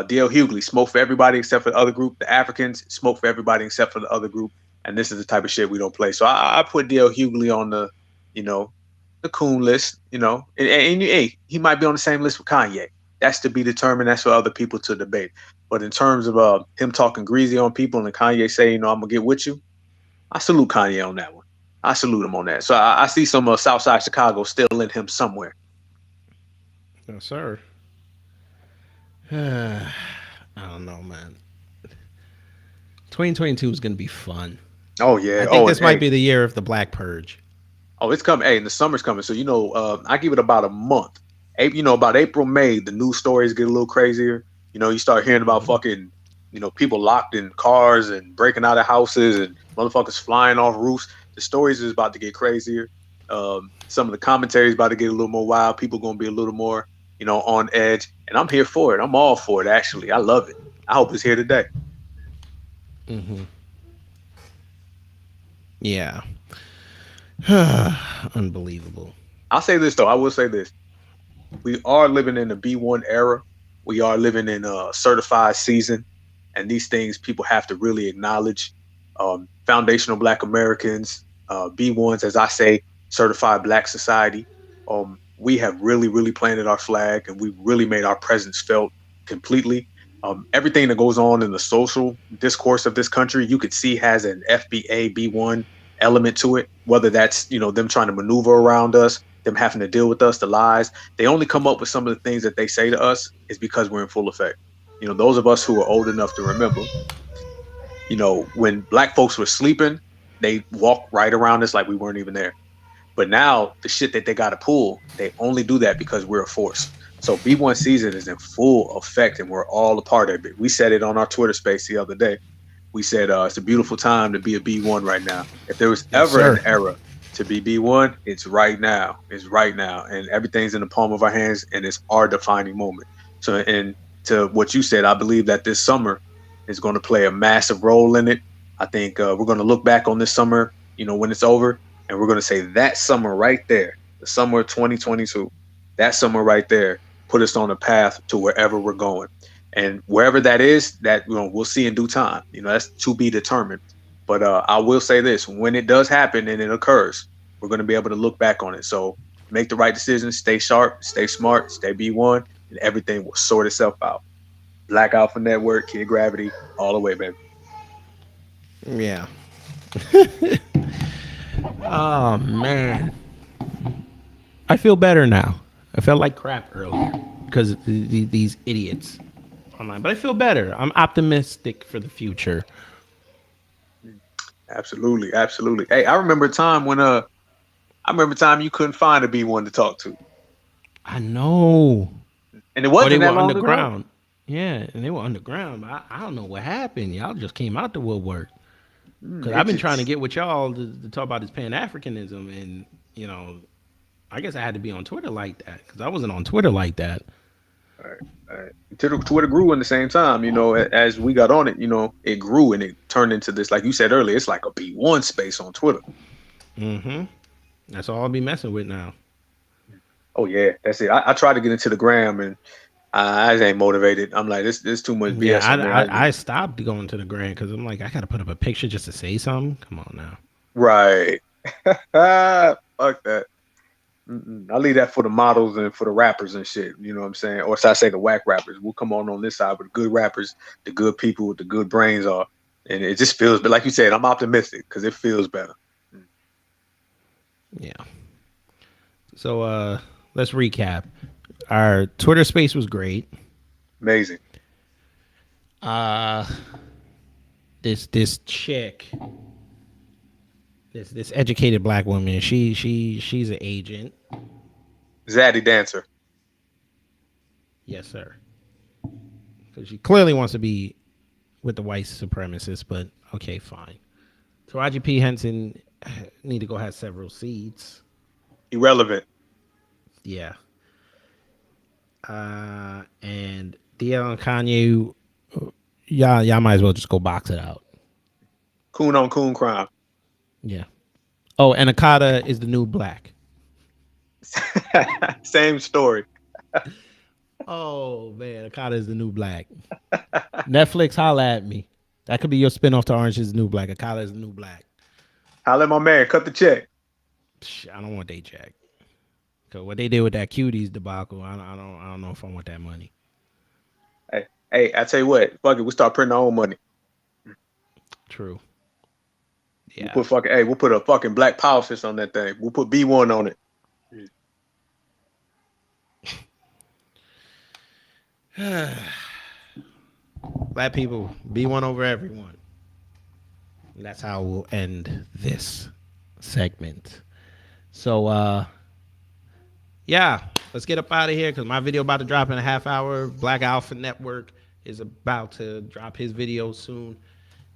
D: D.L. Hughley, smoke for everybody except for the other group. The Africans, smoke for everybody except for the other group. And this is the type of shit we don't play. So I put D.L. Hughley on the, the coon list, and hey, he might be on the same list with Kanye. That's to be determined. That's for other people to debate. But in terms of him talking greasy on people and Kanye saying, I'm going to get with you, I salute Kanye on that one. I salute him on that. So I see some Southside Chicago still in him somewhere.
C: Yes, sir. I don't know, man. 2022 is going to be fun.
D: Oh, yeah.
C: I think this might be the year of the Black Purge.
D: Oh, it's coming. Hey, and the summer's coming. So, I give it about a month. About April, May, the news stories get a little crazier. You start hearing about fucking, people locked in cars and breaking out of houses and motherfuckers flying off roofs. The stories is about to get crazier. Some of the commentary is about to get a little more wild. People going to be a little more, on edge. And I'm here for it. I'm all for it, actually. I love it. I hope it's here today.
C: Mm-hmm. Yeah. Unbelievable.
D: I'll say this, though. I will say this. We are living in the B1 era. We are living in a certified season. And these things people have to really acknowledge. Foundational Black Americans, B1s, as I say, certified Black society. We have really, really planted our flag, and we really made our presence felt completely. Everything that goes on in the social discourse of this country, you could see has an FBA B1 element to it, whether that's, them trying to maneuver around us, them having to deal with us, the lies. They only come up with some of the things that they say to us is because we're in full effect. Those of us who are old enough to remember, when Black folks were sleeping, they walked right around us like we weren't even there. But now the shit that they got to pull, they only do that because we're a force. So B1 season is in full effect, and we're all a part of it. We said it on our Twitter space the other day. We said it's a beautiful time to be a B1 right now. If there was ever an era to be B1, it's right now. It's right now. And everything's in the palm of our hands, and it's our defining moment. So, and to what you said, I believe that this summer is going to play a massive role in it. I think we're going to look back on this summer, when it's over, and we're going to say that summer right there, the summer of 2022, that summer right there put us on a path to wherever we're going. And wherever that is, that we'll see in due time. That's to be determined. But I will say this, when it does happen and it occurs, we're going to be able to look back on it. So make the right decisions, stay sharp, stay smart, stay B1, and everything will sort itself out. Black Alpha Network, Kid Gravity, all the way, baby.
C: Yeah. Oh, man. I feel better now. I felt like crap earlier because of these idiots online. But I feel better. I'm optimistic for the future.
D: Absolutely, absolutely. Hey, I remember a time when you couldn't find a B1 to talk to.
C: I know.
D: And it wasn't that long
C: underground.
D: ago.
C: Yeah, and they were underground. I don't know what happened. Y'all just came out the woodwork. Because I've been trying to get with y'all to talk about this Pan-Africanism, and I guess I had to be on Twitter like that because I wasn't on Twitter like that.
D: All right. Twitter grew in the same time. As we got on it, it grew and it turned into this, like you said earlier, it's like a B1 space on Twitter.
C: Mm-hmm. That's all I'll be messing with now.
D: Oh yeah, that's it. I tried to get into the gram and I ain't motivated. I'm like, there's too much BS.
C: Yeah, I stopped going to the gram because I'm like, I gotta put up a picture just to say something. Come on now.
D: Right. Fuck that. I leave that for the models and for the rappers and shit. You know what I'm saying? Or should I say the whack rappers? We'll come on this side, but the good rappers, the good people with the good brains are. And it just feels, but like you said, I'm optimistic because it feels better.
C: Yeah. So let's recap. Our Twitter space was great.
D: Amazing.
C: This chick, this educated Black woman, she's an agent.
D: Zaddy Dancer.
C: Yes, sir. So she clearly wants to be with the white supremacists, but okay, fine. Taraji P. Henson need to go have several seats.
D: Irrelevant.
C: Yeah. And DL and Kanye, y'all might as well just go box it out.
D: Coon on coon crime.
C: Yeah. Oh, and Okada is the new Black.
D: Same story.
C: Oh man, Okada is the new Black. Netflix, holla at me. That could be your spinoff to Orange is the New Black. Okada is the new Black.
D: Holla at my man, cut the check.
C: I don't want that check. Cause what they did with that Cuties debacle, I don't know if I want that money.
D: Hey, I tell you what, fuck it, we start printing our own money.
C: True. Yeah.
D: We'll put a fucking Black Power fist on that thing. We'll put B1 on it.
C: Black people, B1 over everyone. And that's how we'll end this segment. So, yeah, let's get up out of here because my video about to drop in a half hour. Black Alpha Network is about to drop his video soon.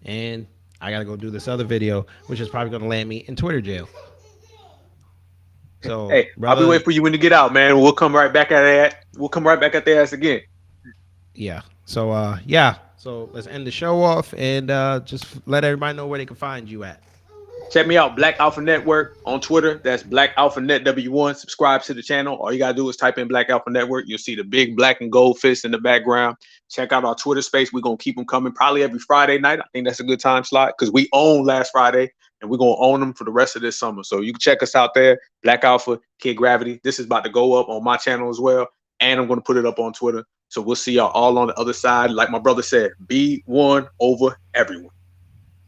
C: And I got to go do this other video, which is probably going to land me in Twitter jail. So,
D: hey, brother, I'll be waiting for you when you get out, man. We'll come right back at that. We'll come right back at their ass again.
C: Yeah. So, yeah. So let's end the show off and just let everybody know where they can find you at.
D: Check me out, Black Alpha Network on Twitter. That's Black Alpha Net W1. Subscribe to the channel. All you gotta do is type in Black Alpha Network. You'll see the big black and gold fist in the background. Check out our Twitter space. We're gonna keep them coming probably every Friday night. I think that's a good time slot because we own last Friday and we're gonna own them for the rest of this summer. So you can check us out there, Black Alpha, Kid Gravity. This is about to go up on my channel as well, and I'm gonna put it up on Twitter. So we'll see y'all all on the other side. Like my brother said, be one over everyone.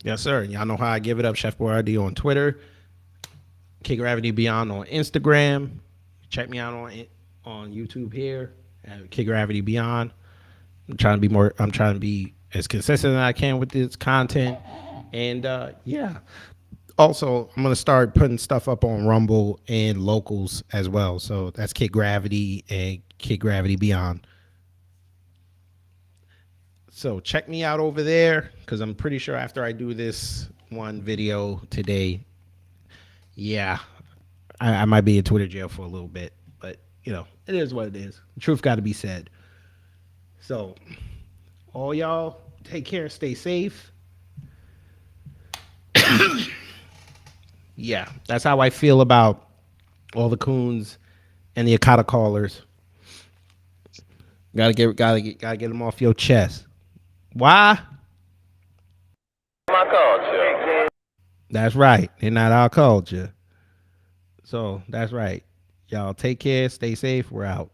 C: Yes, sir. Y'all know how I give it up. Chef Boy RD on Twitter. Kid Gravity Beyond on Instagram. Check me out on YouTube here at Kid Gravity Beyond. I'm trying to be as consistent as I can with this content. And yeah. Also, I'm gonna start putting stuff up on Rumble and Locals as well. So that's Kid Gravity and Kid Gravity Beyond. So check me out over there because I'm pretty sure after I do this one video today, yeah, I might be in Twitter jail for a little bit. But, you know, it is what it is. The truth got to be said. So, all y'all, take care, stay safe. Yeah, that's how I feel about all the coons and the Akata callers. Gotta get them off your chest. Why?
E: My culture.
C: That's right. They're not our culture. So that's right. Y'all take care. Stay safe. We're out.